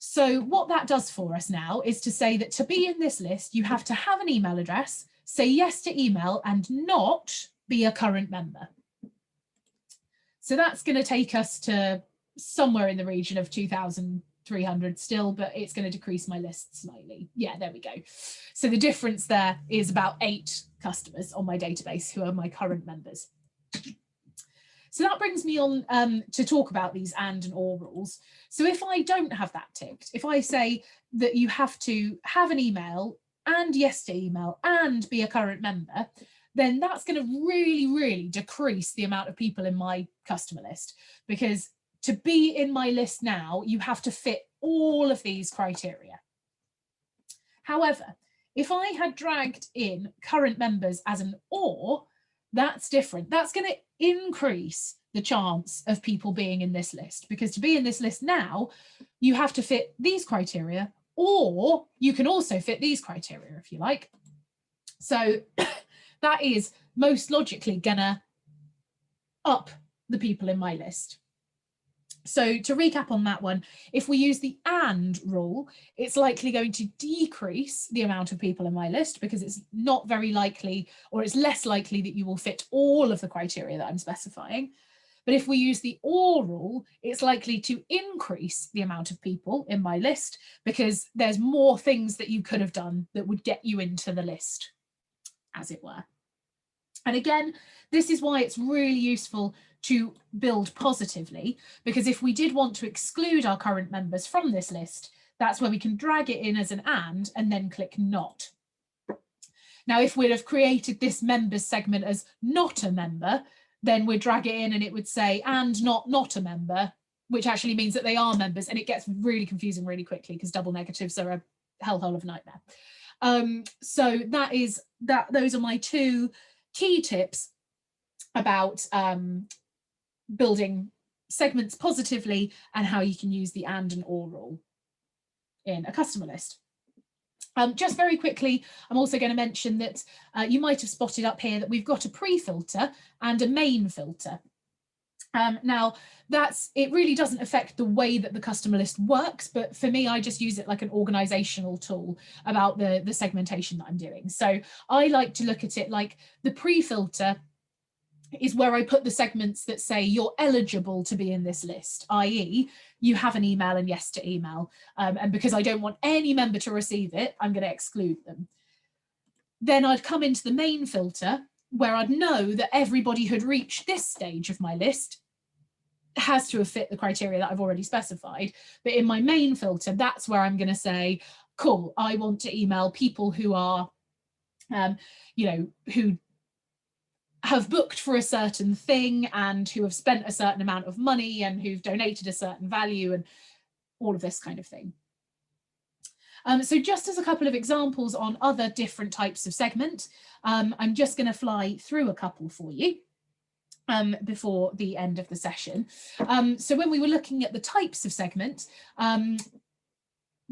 Speaker 2: So what that does for us now is to say that to be in this list, you have to have an email address, say yes to email, and not be a current member. So that's going to take us to somewhere in the region of 2,300 still, but it's going to decrease my list slightly. Yeah, there we go. So the difference there is about 8 customers on my database who are my current members. So that brings me on to talk about these and or rules. So if I don't have that ticked, if I say that you have to have an email and yes to email and be a current member, then that's going to really, really decrease the amount of people in my customer list, because to be in my list now, you have to fit all of these criteria. However, if I had dragged in current members as an or, that's different. That's going to increase the chance of people being in this list, because to be in this list now, you have to fit these criteria, or you can also fit these criteria if you like. So that is most logically gonna up the people in my list. So to recap on that one, if we use the and rule, it's likely going to decrease the amount of people in my list because it's not very likely, or it's less likely that you will fit all of the criteria that I'm specifying. But if we use the or rule, it's likely to increase the amount of people in my list because there's more things that you could have done that would get you into the list, as it were. And again, this is why it's really useful to build positively, because if we did want to exclude our current members from this list, that's where we can drag it in as an and then click not. Now, if we'd have created this members segment as not a member, then we'd drag it in and it would say and not a member, which actually means that they are members, and it gets really confusing really quickly because double negatives are a hellhole of a nightmare. So those are my 2 key tips about building segments positively and how you can use the and or in a customer list. Just very quickly, I'm also going to mention that you might have spotted up here that we've got a pre-filter and a main filter. Now, it really doesn't affect the way that the customer list works, but for me, I just use it like an organizational tool about the segmentation that I'm doing. So I like to look at it like the pre-filter is where I put the segments that say you're eligible to be in this list, i.e. you have an email and yes to email. And because I don't want any member to receive it, I'm going to exclude them. Then I'd come into the main filter where I'd know that everybody who'd reached this stage of my list has to have fit the criteria that I've already specified. But in my main filter, that's where I'm going to say, cool, I want to email people who are, who have booked for a certain thing and who have spent a certain amount of money and who've donated a certain value and all of this kind of thing. So just as a couple of examples on other different types of segment, I'm just going to fly through a couple for you before the end of the session. So when we were looking at the types of segment,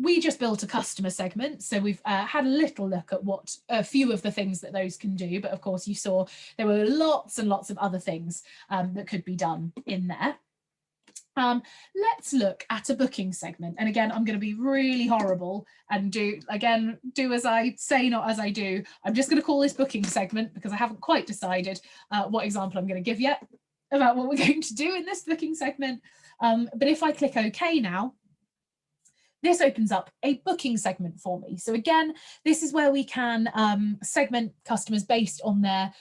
Speaker 2: we just built a customer segment. So we've had a little look at what a few of the things that those can do. But of course, you saw there were lots and lots of other things that could be done in there. Let's look at a booking segment. And again, I'm going to be really horrible and do as I say, not as I do. I'm just going to call this booking segment because I haven't quite decided what example I'm going to give yet about what we're going to do in this booking segment. But if I click OK now, this opens up a booking segment for me. So again, this is where we can segment customers based on their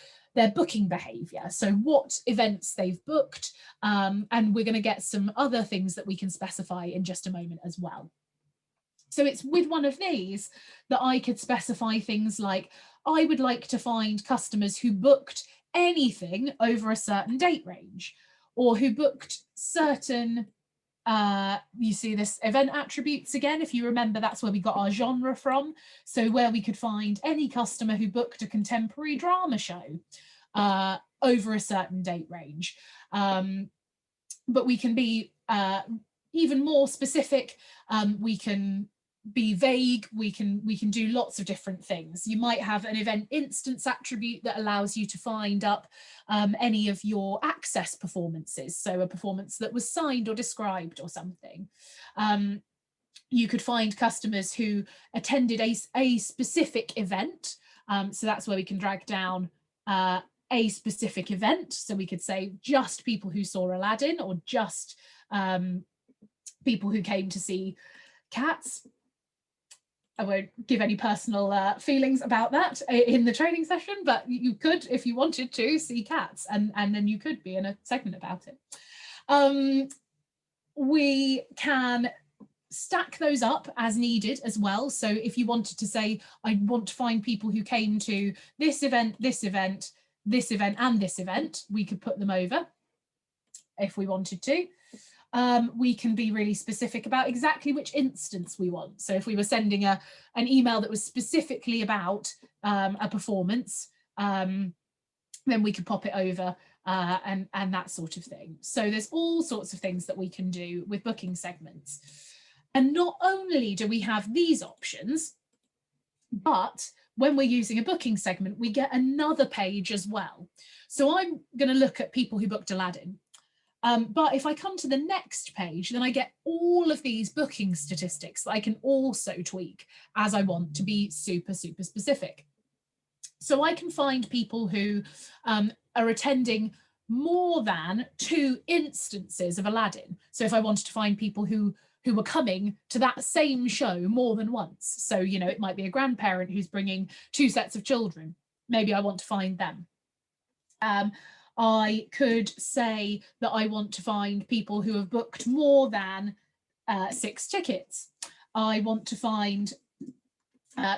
Speaker 2: booking behavior. So what events they've booked, and we're going to get some other things that we can specify in just a moment as well. So it's with one of these that I could specify things like, I would like to find customers who booked anything over a certain date range, or who booked certain you see this event attributes again. If you remember, that's where we got our genre from. So where we could find any customer who booked a contemporary drama show over a certain date range. But we can be even more specific. We can be vague. We can do lots of different things. You might have an event instance attribute that allows you to find up any of your access performances, so a performance that was signed or described or something. You could find customers who attended a specific event, so that's where we can drag down a specific event. So we could say just people who saw Aladdin, or just people who came to see Cats. I won't give any personal feelings about that in the training session, but you could, if you wanted to, see Cats, and then you could be in a segment about it. We can stack those up as needed as well. So if you wanted to say, I want to find people who came to this event, this event, this event, and this event, we could put them over if we wanted to. We can be really specific about exactly which instance we want. So if we were sending an email that was specifically about a performance, then we could pop it over and that sort of thing. So there's all sorts of things that we can do with booking segments. And not only do we have these options, but when we're using a booking segment, we get another page as well. So I'm going to look at people who booked Aladdin. But if I come to the next page, then I get all of these booking statistics that I can also tweak as I want to be super, super specific. So I can find people who are attending more than 2 instances of Aladdin. So if I wanted to find people who were coming to that same show more than once. So, you know, it might be a grandparent who's bringing 2 sets of children. Maybe I want to find them. I could say that I want to find people who have booked more than 6 tickets. I want to find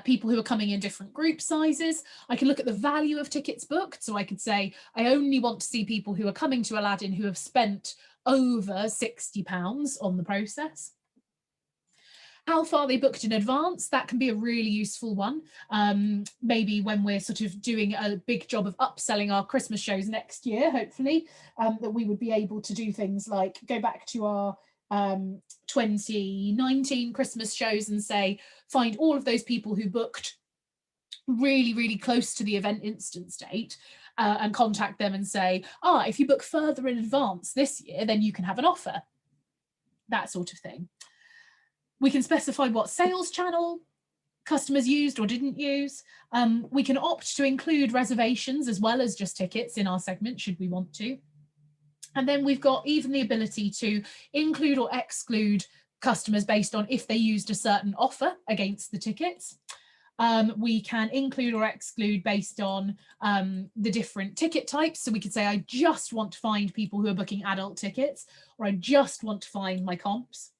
Speaker 2: people who are coming in different group sizes. I can look at the value of tickets booked. So I could say, I only want to see people who are coming to Aladdin who have spent over £60 on the process. How far they booked in advance, that can be a really useful one. Maybe when we're sort of doing a big job of upselling our Christmas shows next year, hopefully, that we would be able to do things like go back to our 2019 Christmas shows and say, find all of those people who booked really, really close to the event instance date and contact them and say, if you book further in advance this year, then you can have an offer. That sort of thing. We can specify what sales channel customers used or didn't use. We can opt to include reservations as well as just tickets in our segment, should we want to. And then we've got even the ability to include or exclude customers based on if they used a certain offer against the tickets. We can include or exclude based on the different ticket types. So we could say, I just want to find people who are booking adult tickets, or I just want to find my comps.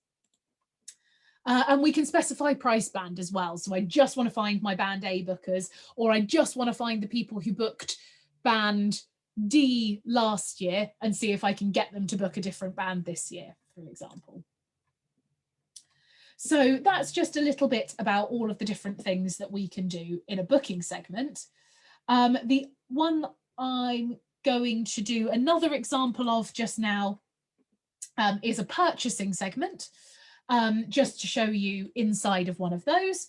Speaker 2: And we can specify price band as well. So I just want to find my band A bookers, or I just want to find the people who booked band D last year and see if I can get them to book a different band this year, for example. So that's just a little bit about all of the different things that we can do in a booking segment. The one I'm going to do another example of just now is a purchasing segment. Just to show you inside of one of those,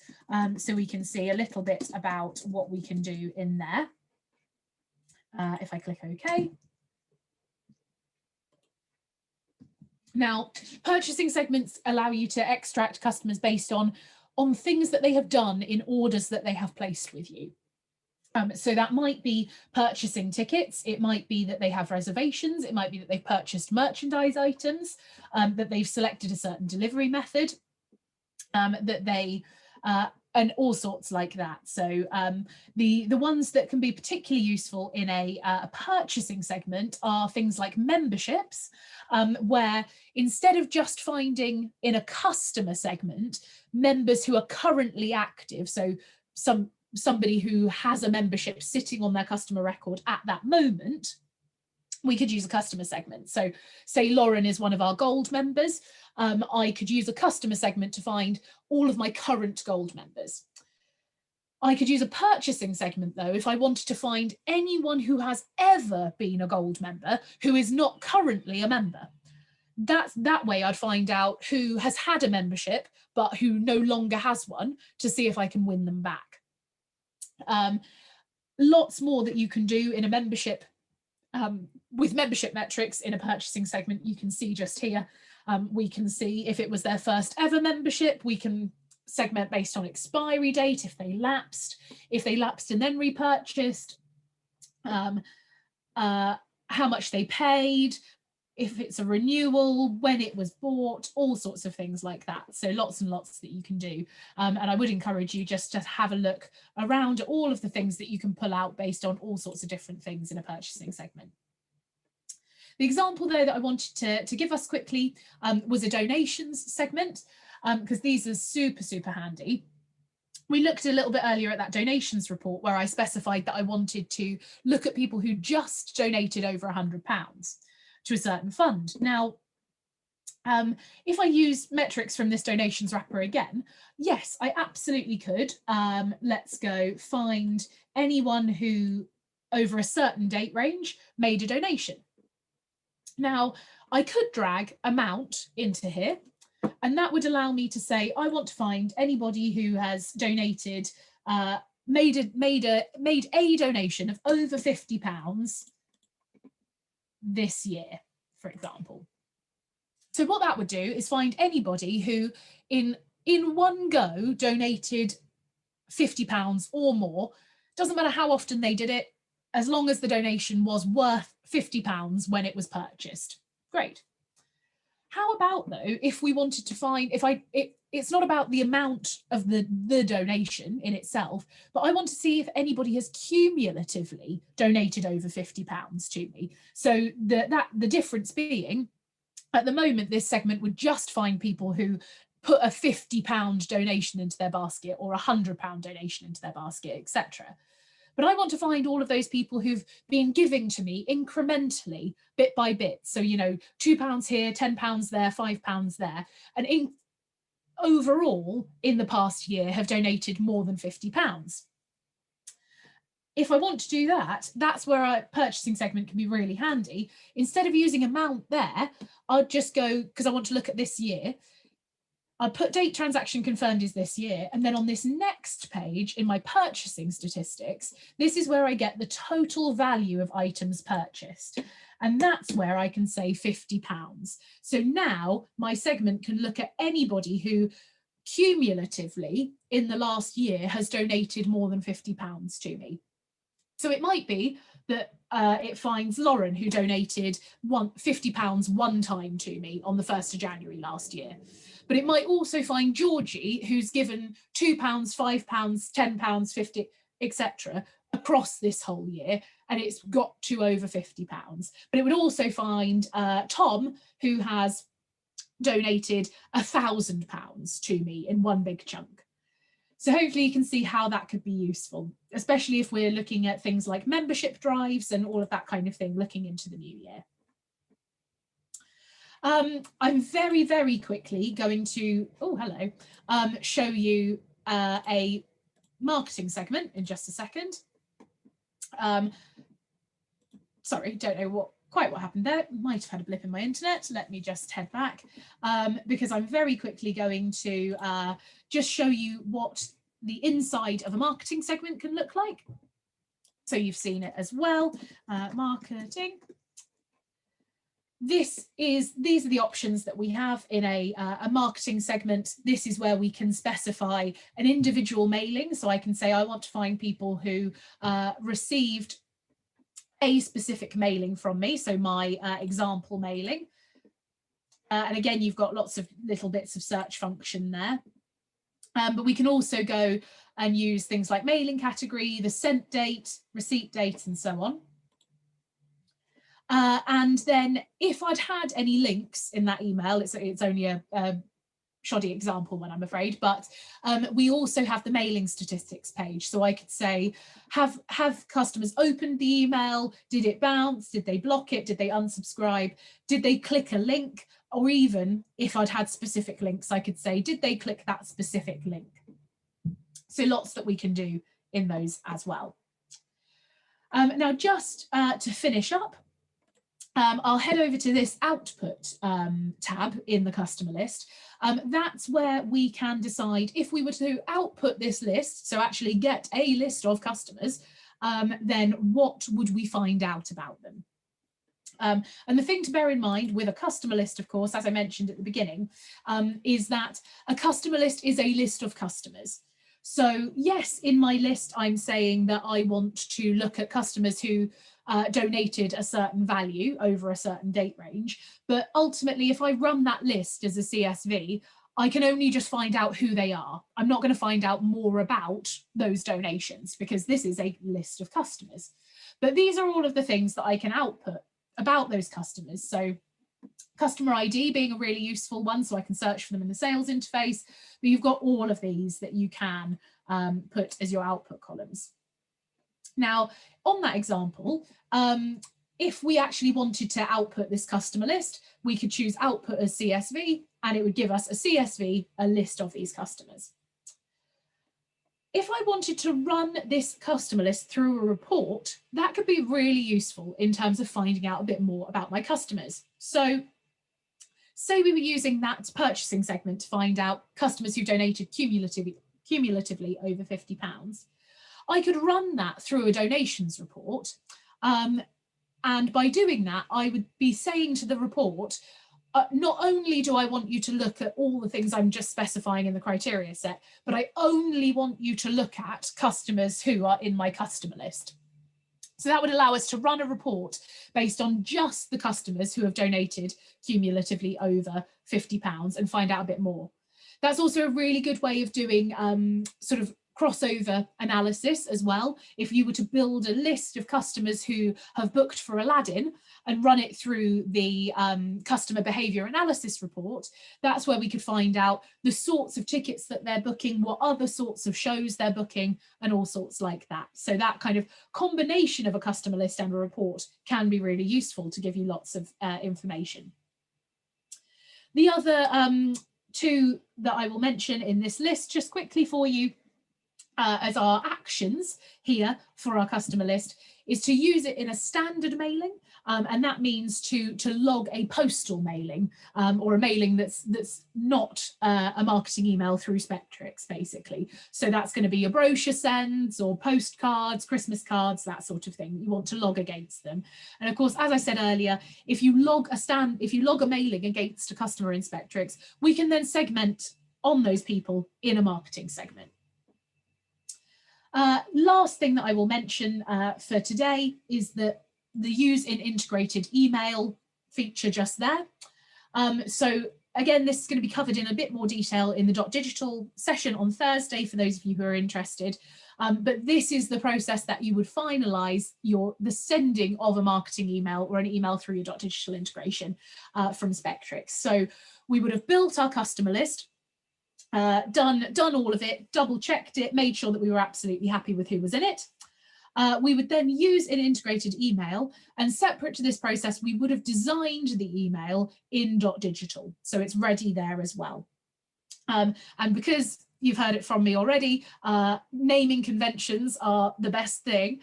Speaker 2: so we can see a little bit about what we can do in there. If I click OK. Now, purchasing segments allow you to extract customers based on things that they have done in orders that they have placed with you. So that might be purchasing tickets, it might be that they have reservations, it might be that they've purchased merchandise items, that they've selected a certain delivery method, that they, and all sorts like that. So the ones that can be particularly useful in a purchasing segment are things like memberships, where instead of just finding in a customer segment members who are currently active, so somebody who has a membership sitting on their customer record at that moment, we could use a customer segment. So say Lauren is one of our gold members, I could use a customer segment to find all of my current gold members. I could use a purchasing segment though if I wanted to find anyone who has ever been a gold member who is not currently a member. That way I'd find out who has had a membership but who no longer has one, to see if I can win them back. Lots more that you can do in a membership with membership metrics in a purchasing segment. You can see just here, we can see if it was their first ever membership, we can segment based on expiry date, if they lapsed and then repurchased, how much they paid, if it's a renewal, when it was bought, all sorts of things like that. So lots and lots that you can do. And I would encourage you just to have a look around all of the things that you can pull out based on all sorts of different things in a purchasing segment. The example though that I wanted to give us quickly was a donations segment, because these are super, super handy. We looked a little bit earlier at that donations report where I specified that I wanted to look at people who just donated over £100 to a certain fund. Now, if I use metrics from this donations wrapper again, yes, I absolutely could. Let's go find anyone who over a certain date range made a donation. Now, I could drag amount into here, and that would allow me to say, I want to find anybody who has donated, made a donation of over £50 this year, for example. So what that would do is find anybody who in one go donated £50 or more. Doesn't matter how often they did it, as long as the donation was worth £50 when it was purchased. Great. How about though, if we wanted to find, it's not about the amount of the donation in itself, but I want to see if anybody has cumulatively donated over £50 to me. So the difference being, at the moment, this segment would just find people who put a £50 donation into their basket or a £100 donation into their basket, etc. But I want to find all of those people who've been giving to me incrementally, bit by bit. So, you know, £2 here, £10 there, £5 there. And overall, in the past year, have donated more than £50. If I want to do that, that's where a purchasing segment can be really handy. Instead of using amount there, I'll just go, because I want to look at this year, I'll put date transaction confirmed is this year. And then on this next page in my purchasing statistics, this is where I get the total value of items purchased. And that's where I can say £50. So now my segment can look at anybody who cumulatively in the last year has donated more than £50 to me. So it might be that it finds Lauren, who donated £50 one time to me on the 1st of January last year. But it might also find Georgie, who's given £2, £5, £10, 50, etc. across this whole year, and it's got to over £50. But it would also find Tom, who has donated £1,000 to me in one big chunk. So hopefully you can see how that could be useful, especially if we're looking at things like membership drives and all of that kind of thing, looking into the new year. I'm very, very quickly going to, show you a marketing segment in just a second. Sorry, don't know quite what happened there. Might have had a blip in my internet. Let me just head back because I'm very quickly going to just show you what the inside of a marketing segment can look like. So you've seen it as well, marketing. These are the options that we have in a marketing segment. This is where we can specify an individual mailing. So I can say I want to find people who received a specific mailing from me. So my example mailing. And again, you've got lots of little bits of search function there. But we can also go and use things like mailing category, the sent date, receipt date, and so on. And then if I'd had any links in that email, it's only a shoddy example one, I'm afraid, but we also have the mailing statistics page. So I could say, have customers opened the email? Did it bounce? Did they block it? Did they unsubscribe? Did they click a link? Or even if I'd had specific links, I could say, did they click that specific link? So lots that we can do in those as well. Now, just to finish up, I'll head over to this output tab in the customer list. That's where we can decide if we were to output this list, so actually get a list of customers, then what would we find out about them? And the thing to bear in mind with a customer list, of course, as I mentioned at the beginning, is that a customer list is a list of customers. So yes, in my list, I'm saying that I want to look at customers who donated a certain value over a certain date range. But ultimately, if I run that list as a CSV, I can only just find out who they are. I'm not going to find out more about those donations because this is a list of customers. But these are all of the things that I can output about those customers. So customer ID being a really useful one, so I can search for them in the sales interface. But you've got all of these that you can put as your output columns. Now, on that example, if we actually wanted to output this customer list, we could choose output as CSV, and it would give us a CSV, a list of these customers. If I wanted to run this customer list through a report, that could be really useful in terms of finding out a bit more about my customers. So say we were using that purchasing segment to find out customers who donated cumulatively over £50. I could run that through a donations report. And by doing that, I would be saying to the report, not only do I want you to look at all the things I'm just specifying in the criteria set, but I only want you to look at customers who are in my customer list. So that would allow us to run a report based on just the customers who have donated cumulatively over £50 and find out a bit more. That's also a really good way of doing sort of crossover analysis as well. If you were to build a list of customers who have booked for Aladdin and run it through the customer behavior analysis report, that's where we could find out the sorts of tickets that they're booking, what other sorts of shows they're booking, and all sorts like that. So that kind of combination of a customer list and a report can be really useful to give you lots of information. The other two that I will mention in this list just quickly for you as our actions here for our customer list is to use it in a standard mailing, and that means to log a postal mailing or a mailing that's not a marketing email through Spektrix, basically. So that's going to be your brochure sends or postcards, Christmas cards, that sort of thing. You want to log against them. And of course, as I said earlier, if you log a mailing against a customer in Spektrix, we can then segment on those people in a marketing segment. Last thing that I will mention for today is that the use in integrated email feature just there. So again, this is going to be covered in a bit more detail in the .digital session on Thursday for those of you who are interested. But this is the process that you would finalize the sending of a marketing email or an email through your .digital integration from Spektrix. So we would have built our customer list, done all of it, double checked it, made sure that we were absolutely happy with who was in it. We would then use an integrated email, and separate to this process, we would have designed the email in .digital, so it's ready there as well. And because you've heard it from me already, naming conventions are the best thing.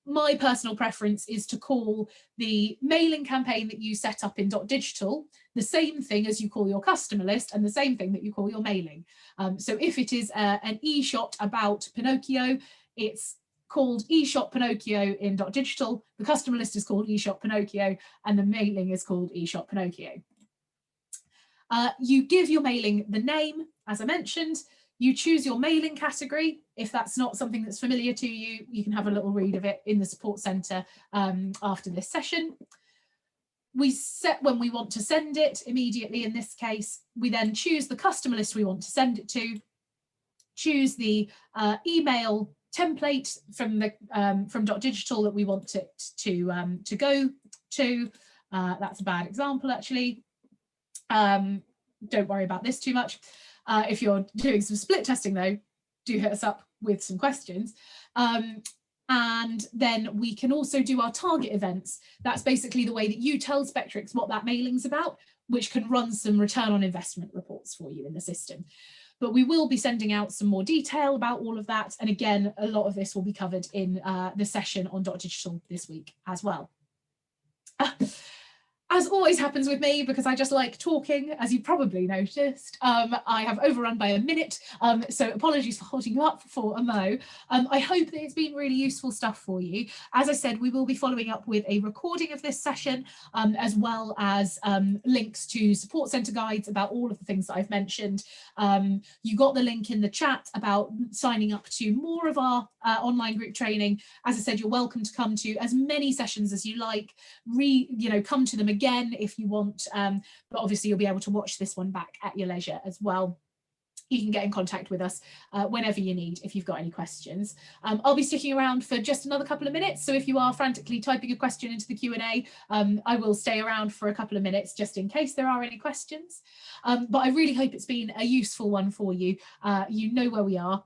Speaker 2: My personal preference is to call the mailing campaign that you set up in .digital the same thing as you call your customer list and the same thing that you call your mailing. So if it is an e-shot about Pinocchio, it's called e-shot Pinocchio in .digital, the customer list is called e-shot Pinocchio, and the mailing is called e-shot Pinocchio. You give your mailing the name, as I mentioned. You choose your mailing category. If that's not something that's familiar to you, you can have a little read of it in the support centre after this session. We set when we want to send it immediately. In this case, we then choose the customer list we want to send it to, choose the email template from the from .digital that we want it to go to. That's a bad example, actually. Don't worry about this too much. If you're doing some split testing, though, do hit us up with some questions. And then we can also do our target events. That's basically the way that you tell Spektrix what that mailing's about, which can run some return on investment reports for you in the system. But we will be sending out some more detail about all of that. And again, a lot of this will be covered in the session on .digital this week as well. As always happens with me, because I just like talking, as you probably noticed, I have overrun by a minute, so apologies for holding you up for a mo. I hope that it's been really useful stuff for you. As I said, we will be following up with a recording of this session, as well as links to support centre guides about all of the things that I've mentioned. You got the link in the chat about signing up to more of our online group training. As I said, you're welcome to come to as many sessions as you like, come to them again if you want, but obviously you'll be able to watch this one back at your leisure as well. You can get in contact with us whenever you need if you've got any questions. I'll be sticking around for just another couple of minutes, so if you are frantically typing a question into the Q&A, I will stay around for a couple of minutes just in case there are any questions. But I really hope it's been a useful one for you. You know where we are.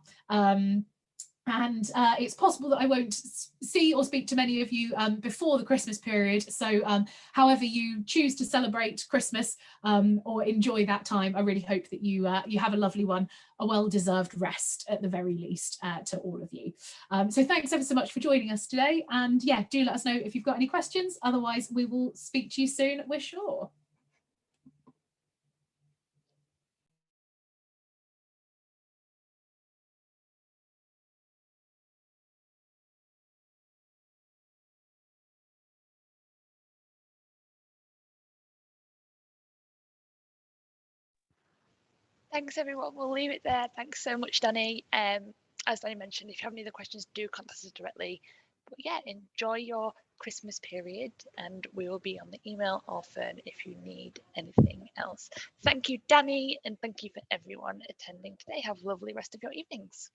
Speaker 2: And it's possible that I won't see or speak to many of you before the Christmas period. So however you choose to celebrate Christmas or enjoy that time, I really hope that you have a lovely one, a well-deserved rest at the very least to all of you. So thanks ever so much for joining us today. And yeah, do let us know if you've got any questions. Otherwise, we will speak to you soon, we're sure.
Speaker 1: Thanks, everyone. We'll leave it there. Thanks so much, Danny. As Danny mentioned, if you have any other questions, do contact us directly. But yeah, enjoy your Christmas period, and we will be on the email or phone if you need anything else. Thank you, Danny, and thank you for everyone attending today. Have a lovely rest of your evenings.